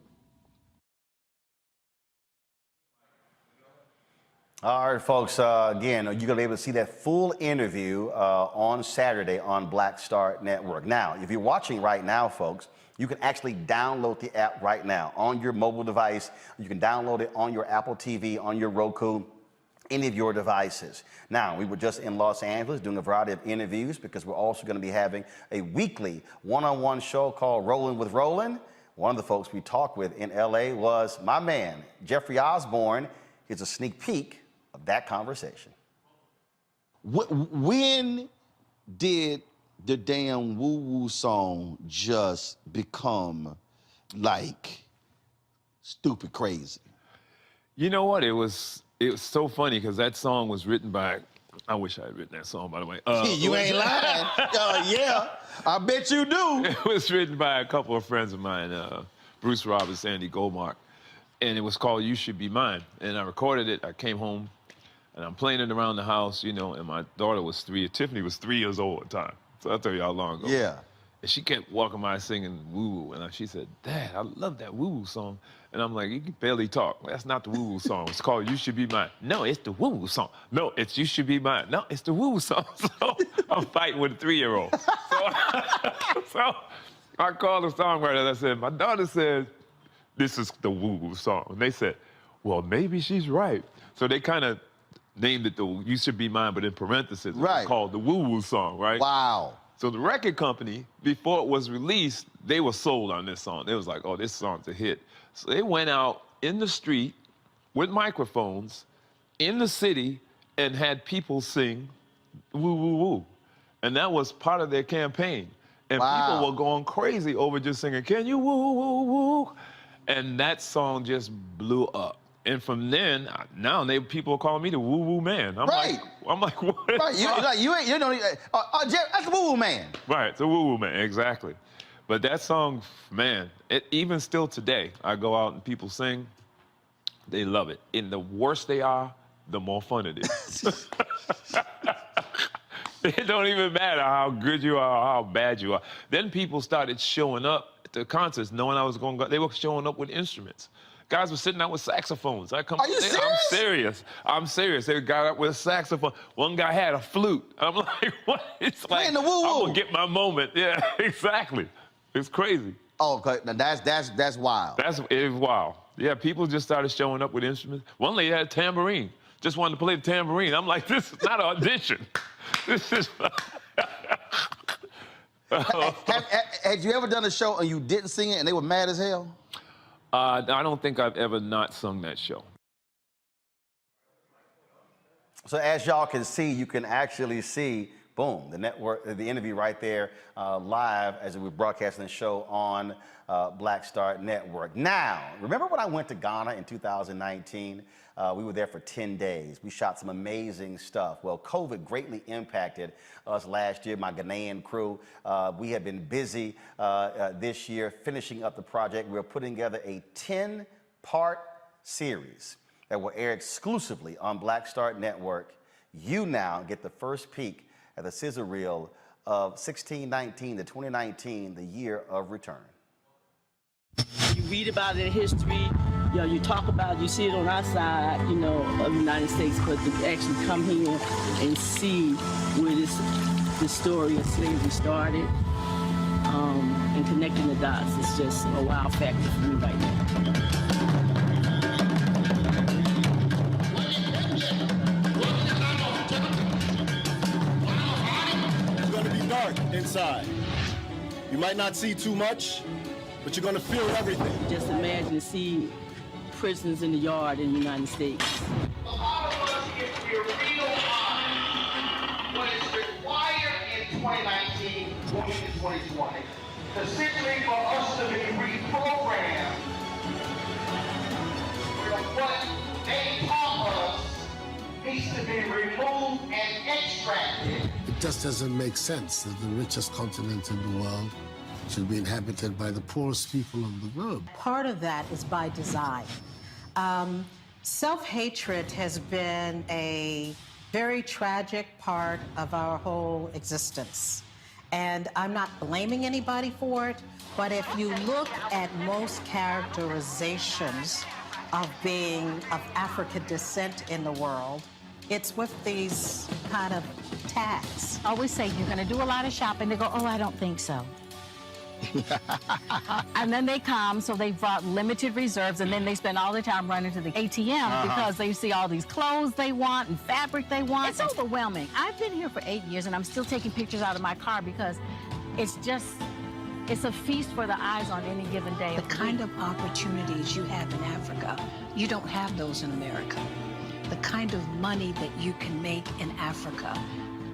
All right, folks, again, you're going to be able to see that full interview on Saturday on Black Star Network. Now, if you're watching right now, folks, you can actually download the app right now on your mobile device. You can download it on your Apple TV, on your Roku, any of your devices. Now, we were just in Los Angeles doing a variety of interviews because we're also going to be having a weekly one-on-one show called Rolling with Roland. One of the folks we talked with in LA was my man, Jeffrey Osborne. Here's a sneak peek of that conversation. When did the damn woo-woo song just become like stupid crazy? You know what? It was so funny because that song was written by, I wish I had written that song, by the way. You ain't lying. Yeah, I bet you do. It was written by a couple of friends of mine, Bruce Roberts, Andy Goldmark, and it was called You Should Be Mine. And I recorded it. I came home, and I'm playing it around the house, you know, and my daughter was 3. Tiffany was 3 years old at the time. So I'll tell you how long ago. Yeah. And she kept walking by singing woo-woo. And she said, Dad, I love that woo-woo song. And I'm like, you can barely talk. That's not the woo-woo song. It's called You Should Be Mine. No, it's the woo-woo song. No, it's You Should Be Mine. No, it's the woo-woo song. So I'm fighting with a 3-year-old. So I called the songwriter and I said, my daughter says, this is the woo-woo song. And they said, well, maybe she's right. So they kind of named it the You Should Be Mine, but in parentheses, right. It's called the woo-woo song, right? Wow. So the record company, before it was released, they were sold on this song. They was like, oh, this song's a hit. So they went out in the street with microphones in the city and had people sing woo, woo, woo. And that was part of their campaign. And people were going crazy over just singing, can you woo, woo, woo? And that song just blew up. And from then, now people are calling me the woo-woo man. I'm like, what? Right, you know, Jeff, that's the woo-woo man. Right, it's a woo-woo man, exactly. But that song, man, even still today, I go out and people sing, they love it. And the worse they are, the more fun it is. It don't even matter how good you are or how bad you are. Then people started showing up at the concerts knowing I was going to go. They were showing up with instruments. Guys were sitting out with saxophones. Are you serious? I'm serious. I'm serious. They got up with a saxophone. One guy had a flute. I'm like, what? It's like, I'm going to get my moment. Yeah, exactly. It's crazy. Oh, okay. Now that's wild. It is wild. Yeah, people just started showing up with instruments. One lady had a tambourine. Just wanted to play the tambourine. I'm like, this is not an audition. This is. Had you ever done a show and you didn't sing it and they were mad as hell? I don't think I've ever not sung that show. So as y'all can see, you can actually see, boom, the network, the interview right there, live as we're broadcasting the show on Black Star Network. Now, remember when I went to Ghana in 2019? We were there for 10 days. We shot some amazing stuff. Well, COVID greatly impacted us last year, my Ghanaian crew. We have been busy this year finishing up the project. We're putting together a 10-part series that will air exclusively on Black Star Network. You now get the first peek at the sizzle reel of 1619 to 2019, the year of return. You read about it in history, you know, you talk about it, you see it on our side, you know, of the United States, but to actually come here and see where this story of slavery started and connecting the dots is just a wow factor for me right now. It's going to be dark inside. You might not see too much, but you're going to feel everything. Just imagine to see prisons in the yard in the United States. A lot of us, if we're real honest, what is required in 2019 going into 2020 is simply for us to be reprogrammed from what they taught us needs to be removed and extracted. It just doesn't make sense that the richest continent in the world should be inhabited by the poorest people of the globe. Part of that is by design. Self-hatred has been a very tragic part of our whole existence. And I'm not blaming anybody for it, but if you look at most characterizations of being of African descent in the world, it's with these kind of tags. I always say, you're gonna do a lot of shopping. They go, oh, I don't think so. And then they come, so they brought limited reserves, and then they spend all their time running to the ATM because they see all these clothes they want and fabric they want. It's overwhelming. I've been here for 8 years, and I'm still taking pictures out of my car because it's a feast for the eyes on any given day. The kind of opportunities you have in Africa, you don't have those in America. The kind of money that you can make in Africa,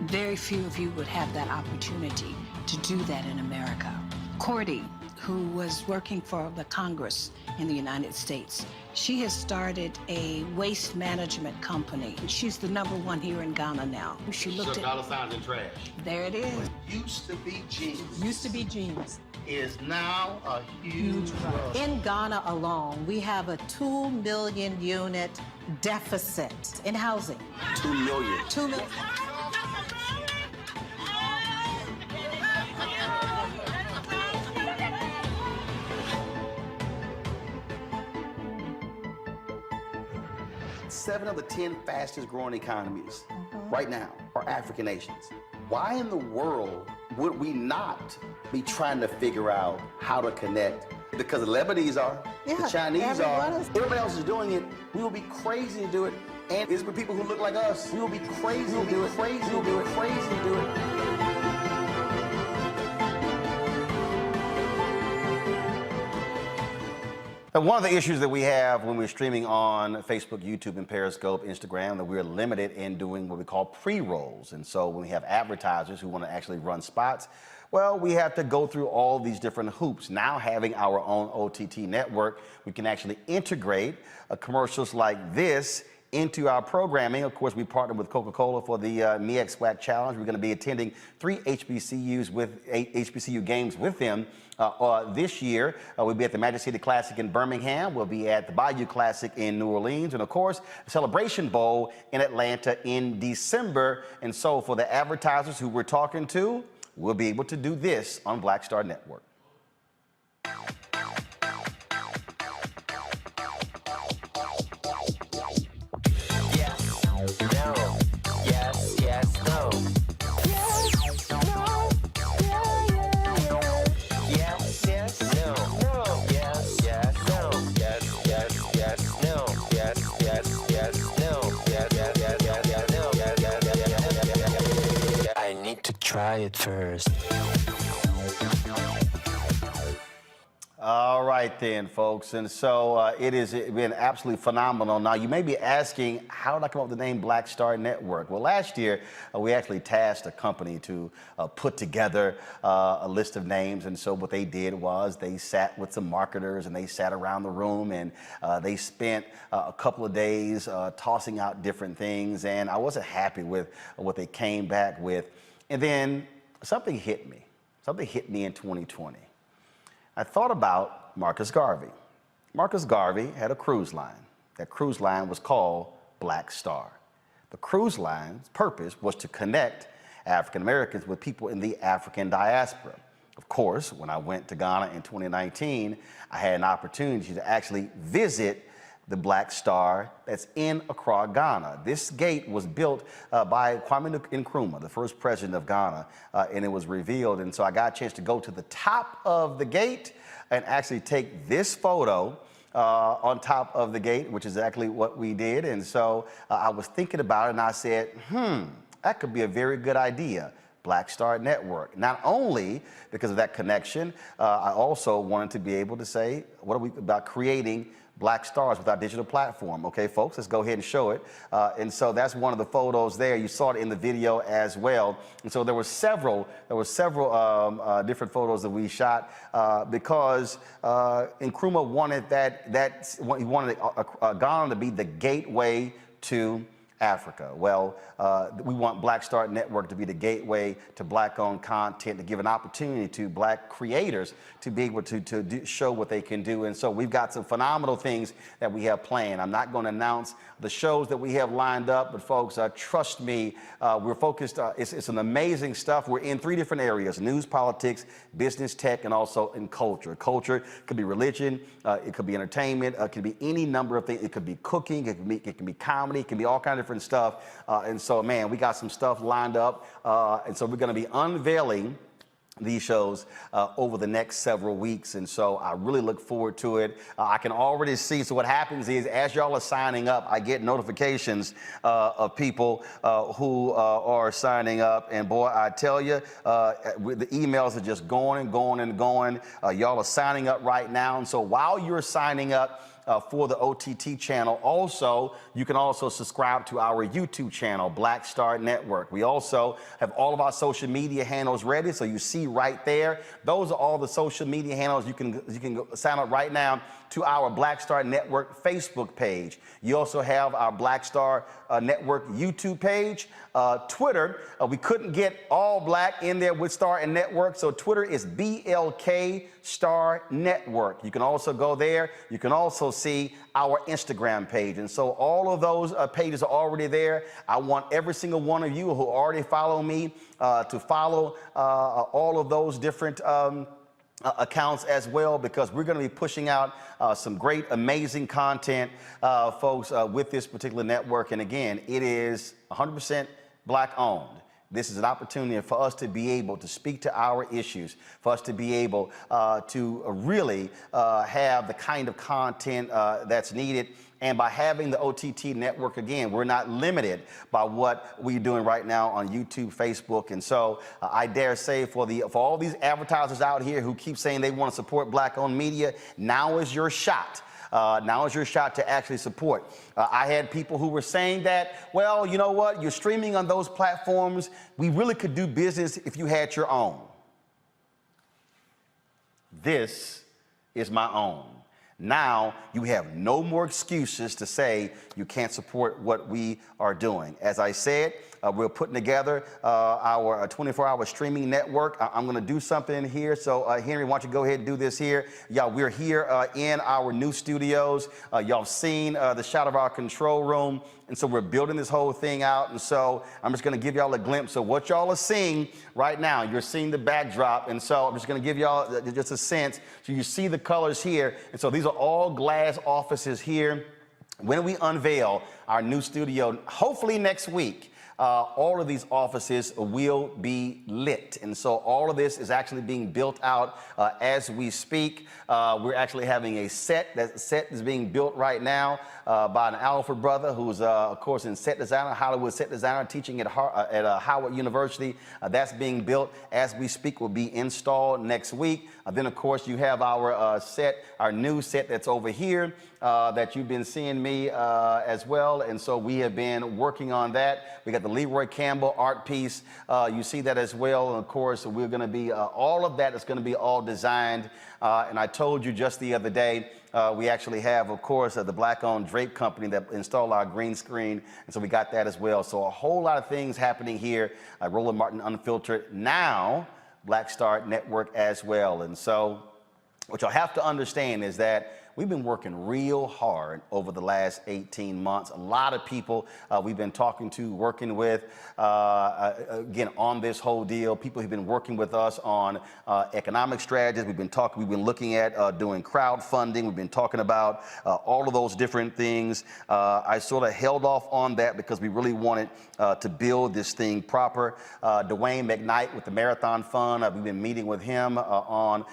very few of you would have that opportunity to do that in America. Cordy, who was working for the Congress in the United States, she has started a waste management company. She's the #1 here in Ghana now. She looked at dollar signs in trash. There it is. What used to be jeans. Used to be jeans. Is now a huge rush. In Ghana alone, we have a 2 million unit deficit in housing. 2 million. 2 million. Seven of the 10 fastest growing economies right now are African nations. Why in the world would we not be trying to figure out how to connect? Because the Lebanese are, the Chinese are, everybody else is doing it. We will be crazy to do it. And it's for people who look like us. We will be crazy to do it. Crazy to do it. Crazy to do it. And one of the issues that we have when we're streaming on Facebook, YouTube, and Periscope, Instagram, that we're limited in doing what we call pre-rolls. And so when we have advertisers who want to actually run spots, well, we have to go through all these different hoops. Now having our own OTT network, we can actually integrate commercials like this into our programming. Of course, we partnered with Coca-Cola for the MEX SWAC Challenge. We're going to be attending 3 HBCU games with them this year. We'll be at the Magic City Classic in Birmingham. We'll be at the Bayou Classic in New Orleans. And of course, the Celebration Bowl in Atlanta in December. And so for the advertisers who we're talking to, we'll be able to do this on Black Star Network. Yes, no. try it first. All right then, folks. And so it has been absolutely phenomenal. Now, you may be asking, how did I come up with the name Black Star Network? Well, last year, we actually tasked a company to put together a list of names. And so what they did was they sat with some marketers and they sat around the room and they spent a couple of days tossing out different things. And I wasn't happy with what they came back with. And then something hit me. Something hit me in 2020. I thought about Marcus Garvey. Marcus Garvey had a cruise line. That cruise line was called Black Star. The cruise line's purpose was to connect African Americans with people in the African diaspora. Of course, when I went to Ghana in 2019, I had an opportunity to actually visit the Black Star that's in Accra, Ghana. This gate was built by Kwame Nkrumah, the first president of Ghana, and it was revealed. And so I got a chance to go to the top of the gate and actually take this photo on top of the gate, which is exactly what we did. And so I was thinking about it and I said, that could be a very good idea. Black Star Network. Not only because of that connection, I also wanted to be able to say, what are we about creating Black Stars with our digital platform? Okay, folks, let's go ahead and show it. And so that's one of the photos there. You saw it in the video as well. And so there were several different photos that we shot because Nkrumah wanted he wanted Ghana to be the gateway to Africa. Well, we want Black Star Network to be the gateway to Black-owned content, to give an opportunity to Black creators to be able to show what they can do. And so we've got some phenomenal things that we have planned. I'm not going to announce the shows that we have lined up, but folks, trust me, we're focused. It's an amazing stuff. We're in 3 different areas: news, politics, business, tech, and also in culture. Culture could be religion, it could be entertainment, it could be any number of things. It could be cooking, it can be comedy, it can be all kinds of different stuff. And so, man, we got some stuff lined up. And so we're going to be unveiling these shows over the next several weeks. And so I really look forward to it. I can already see. So what happens is, as y'all are signing up, I get notifications of people who are signing up. And boy, I tell you, the emails are just going and going and going. Y'all are signing up right now. And so while you're signing up for the OTT channel, also, you can also subscribe to our YouTube channel, Black Star Network. We also have all of our social media handles ready, so you see right there. Those are all the social media handles. You can go sign up right now to our Black Star Network Facebook page. You also have our Black Star Network YouTube page. Twitter, we couldn't get all black in there with Star and Network, so Twitter is BLK Star Network. You can also go there. You can also see our Instagram page. And so all of those pages are already there. I want every single one of you who already follow me to follow all of those different accounts as well, because we're going to be pushing out some great, amazing content, folks, with this particular network. And again, it is 100% Black owned. This is an opportunity for us to be able to speak to our issues, for us to be able to really have the kind of content that's needed. And by having the OTT network, again, we're not limited by what we're doing right now on YouTube, Facebook. And so I dare say for all these advertisers out here who keep saying they want to support Black-owned media, now is your shot. Now is your shot to actually support. I had people who were saying that, well, you know what, you're streaming on those platforms. We really could do business if you had your own. This is my own. Now you have no more excuses to say you can't support what we are doing. As I said, we're putting together our 24-hour streaming network. I'm going to do something here. So, Henry, why don't you go ahead and do this here? Y'all, we're here in our new studios. Y'all seen the shot of our control room. And so we're building this whole thing out. And so I'm just going to give y'all a glimpse of what y'all are seeing right now. You're seeing the backdrop. And so I'm just going to give y'all just a sense. So you see the colors here. And so these are all glass offices here. When we unveil our new studio, hopefully next week, all of these offices will be lit. And so all of this is actually being built out as we speak. We're actually having a set. That set is being built right now by an Alfred brother who's, of course, in set designer, Hollywood set designer, teaching at Howard University. That's being built as we speak, will be installed next week. Then, of course, you have our set, our new set that's over here that you've been seeing me as well. And so we have been working on that. We got the Leroy Campbell art piece. You see that as well. And of course, we're going to be, all of that is going to be all designed. And I told you just the other day, we actually have, of course, the Black-owned drape company that installed our green screen. And so we got that as well. So a whole lot of things happening here at Roland Martin Unfiltered. Now, Black Star Network as well. And so what you'll have to understand is that we've been working real hard over the last 18 months. A lot of people we've been talking to, working with, again, on this whole deal. People who've been working with us on economic strategies. We've been looking at doing crowdfunding. We've been talking about all of those different things. I sort of held off on that because we really wanted to build this thing proper. Dwayne McKnight with the Marathon Fund, we've been meeting with him on,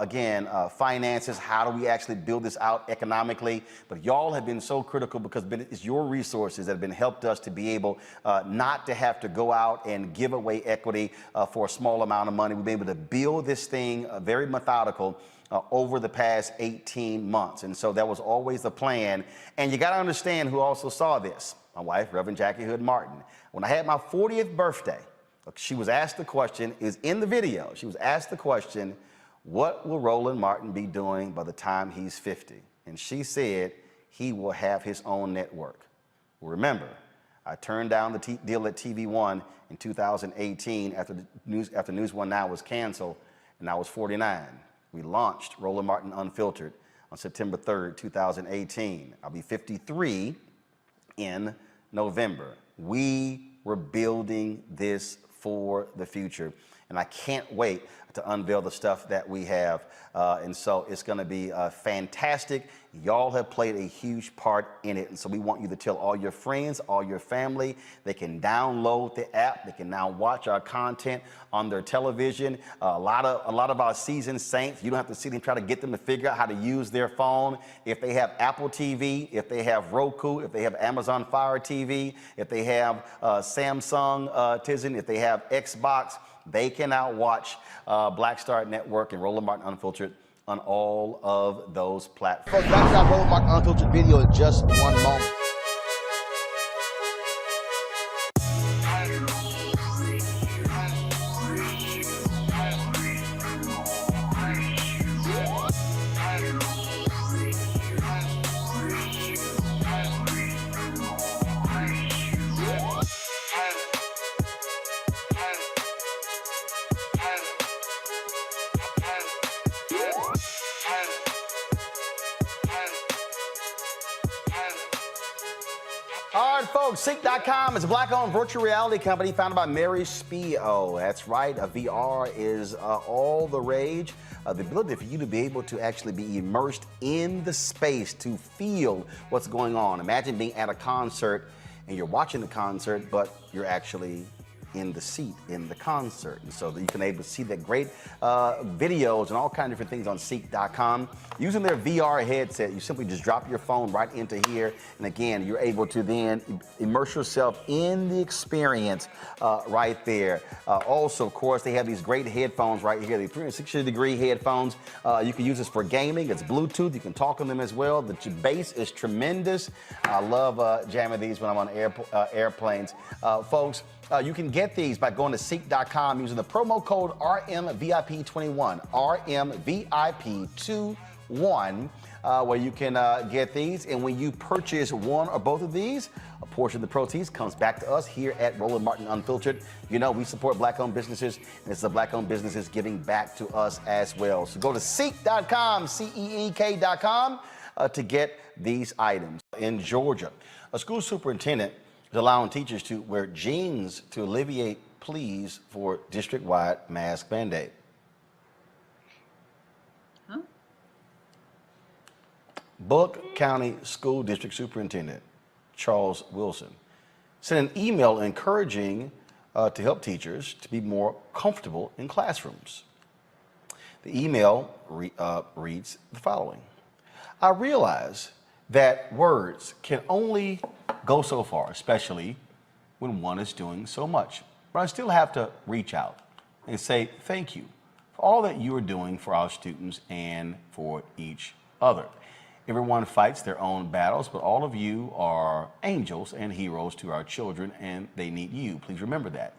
again, finances. How do we actually build this out economically? But y'all have been so critical because it's your resources that have been helped us to be able not to have to go out and give away equity for a small amount of money. We've been able to build this thing very methodical over the past 18 months. And so that was always the plan. And you got to understand who also saw this. My wife, Reverend Jackie Hood Martin. When I had my 40th birthday, she was asked the question, is in the video, she was asked the question, what will Roland Martin be doing by the time he's 50? And she said he will have his own network. Remember, I turned down the deal at TV One in 2018 after News One Now was canceled, and I was 49. We launched Roland Martin Unfiltered on September 3rd, 2018. I'll be 53 in November. We were building this for the future, and I can't wait to unveil the stuff that we have. And so it's going to be fantastic. Y'all have played a huge part in it. And so we want you to tell all your friends, all your family. They can download the app. They can now watch our content on their television. A lot of our seasoned saints, you don't have to sit and try to get them to figure out how to use their phone. If they have Apple TV, if they have Roku, if they have Amazon Fire TV, if they have Samsung Tizen, if they have Xbox, they can now watch Black Star Network and Roland Martin Unfiltered on all of those platforms. Folks, back to our Roland Martin Unfiltered video in just one moment. All right, folks, CEEK.com is a Black-owned virtual reality company founded by Mary Spio. That's right, VR is all the rage. The ability for you to be able to actually be immersed in the space to feel what's going on. Imagine being at a concert and you're watching the concert, but you're actually in the seat in the concert. And so that you can able to see that great videos and all kinds of different things on CEEK.com. Using their VR headset, you simply just drop your phone right into here. And again, you're able to then immerse yourself in the experience right there. Also, of course, they have these great headphones right here, the 360-degree headphones. You can use this for gaming. It's Bluetooth. You can talk on them as well. The bass is tremendous. I love jamming these when I'm on airplanes. Folks, you can get these by going to CEEK.com using the promo code RMVIP21, RMVIP21, where you can get these. And when you purchase one or both of these, a portion of the proceeds comes back to us here at Roland Martin Unfiltered. You know, we support Black-owned businesses, and it's the Black-owned businesses giving back to us as well. So go to CEEK.com, CEEK.com, to get these items. In Georgia, a school superintendent is allowing teachers to wear jeans to alleviate pleas for district-wide mask mandate. Huh? Bullock County School District Superintendent Charles Wilson sent an email encouraging to help teachers to be more comfortable in classrooms. The email reads the following. I realize that words can only go so far, especially when one is doing so much. But I still have to reach out and say thank you for all that you are doing for our students and for each other. Everyone fights their own battles, but all of you are angels and heroes to our children, and they need you. Please remember that.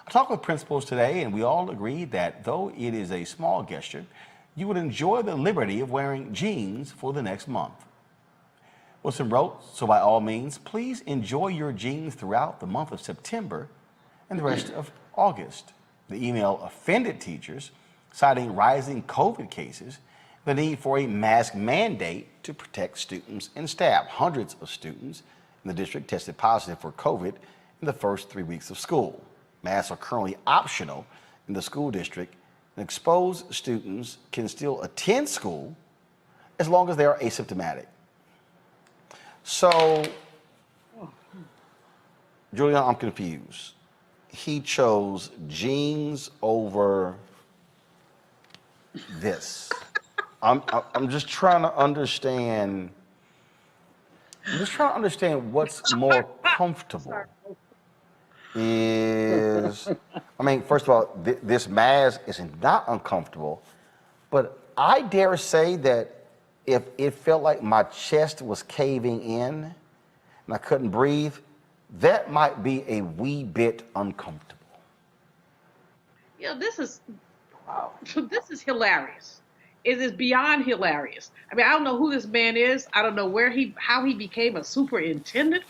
I talked with principals today, and we all agreed that though it is a small gesture, you would enjoy the liberty of wearing jeans for the next month. Wilson wrote, so by all means, please enjoy your jeans throughout the month of September and the rest of August. The email offended teachers, citing rising COVID cases, the need for a mask mandate to protect students and staff. Hundreds of students in the district tested positive for COVID in the first 3 weeks of school. Masks are currently optional in the school district, and exposed students can still attend school as long as they are asymptomatic. So, Julian, I'm confused. He chose jeans over this. I'm just trying to understand. I'm just trying to understand what's more comfortable. I mean, first of all, this mask is not uncomfortable, but I dare say that if it felt like my chest was caving in and I couldn't breathe, that might be a wee bit uncomfortable. You know, this is hilarious. It is beyond hilarious. I mean, I don't know who this man is. I don't know how he became a superintendent.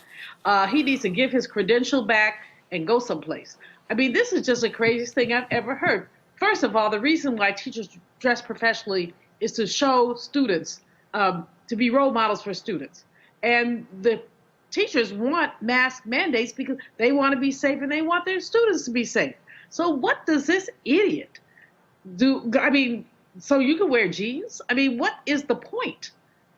He needs to give his credential back and go someplace. I mean, this is just the craziest thing I've ever heard. First of all, the reason why teachers dress professionally is to show students, to be role models for students. And the teachers want mask mandates because they want to be safe and they want their students to be safe. So what does this idiot do? I mean, so you can wear jeans? I mean, what is the point?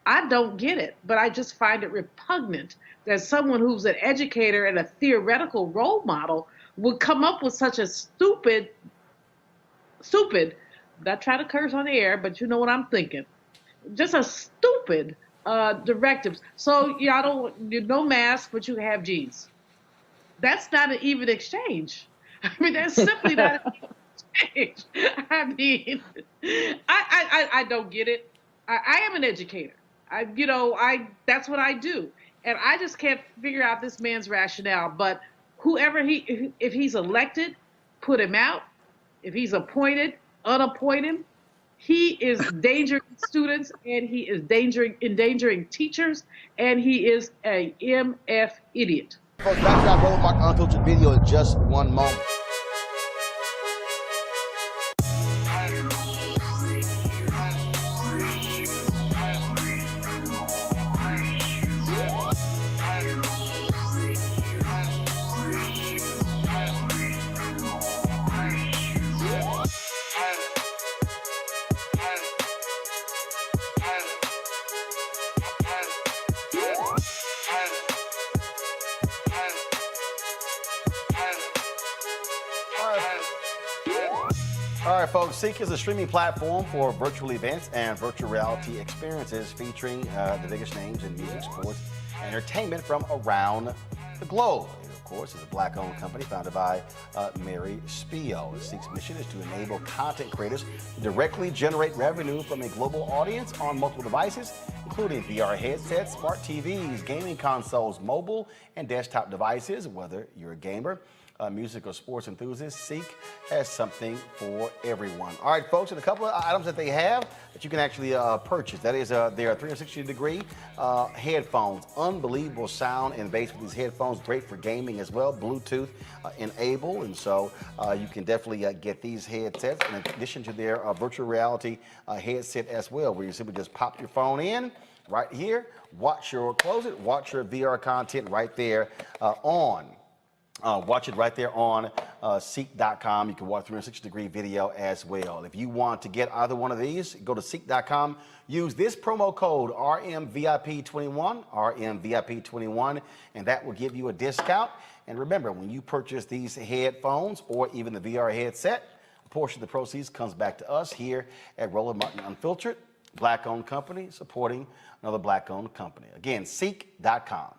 I don't get it, but I just find it repugnant that someone who's an educator and a theoretical role model would come up with such a stupid, not trying to curse on the air, but you know what I'm thinking. Just a stupid directives. So no mask, but you have jeans. That's not an even exchange. I mean, that's simply not an even exchange. I mean, I don't get it. I am an educator. That's what I do. And I just can't figure out this man's rationale. But if he's elected, put him out. If he's appointed, unappoint him. He is endangering students, and he is endangering teachers, and he is a MF idiot. Folks, back to our Roland SMACKS Unfiltered video in just one moment. All right, folks, CEEK is a streaming platform for virtual events and virtual reality experiences featuring the biggest names in music, sports, and entertainment from around the globe. It, of course, is a Black-owned company founded by Mary Spio. CEEK's mission is to enable content creators to directly generate revenue from a global audience on multiple devices, including VR headsets, smart TVs, gaming consoles, mobile and desktop devices. Whether you're a gamer, music or sports enthusiast, CEEK has something for everyone. All right, folks, and a couple of items that they have that you can actually purchase. That is their 360-degree headphones. Unbelievable sound and bass with these headphones. Great for gaming as well. Bluetooth enabled, and so you can definitely get these headsets in addition to their virtual reality headset as well, where you simply just pop your phone in right here, watch your VR content right there on. Watch it right there on CEEK.com. You can watch 360-degree video as well. If you want to get either one of these, go to CEEK.com. Use this promo code RMVIP21, RMVIP21, and that will give you a discount. And remember, when you purchase these headphones or even the VR headset, a portion of the proceeds comes back to us here at Roland Martin Unfiltered, Black-owned company, supporting another Black-owned company. Again, CEEK.com.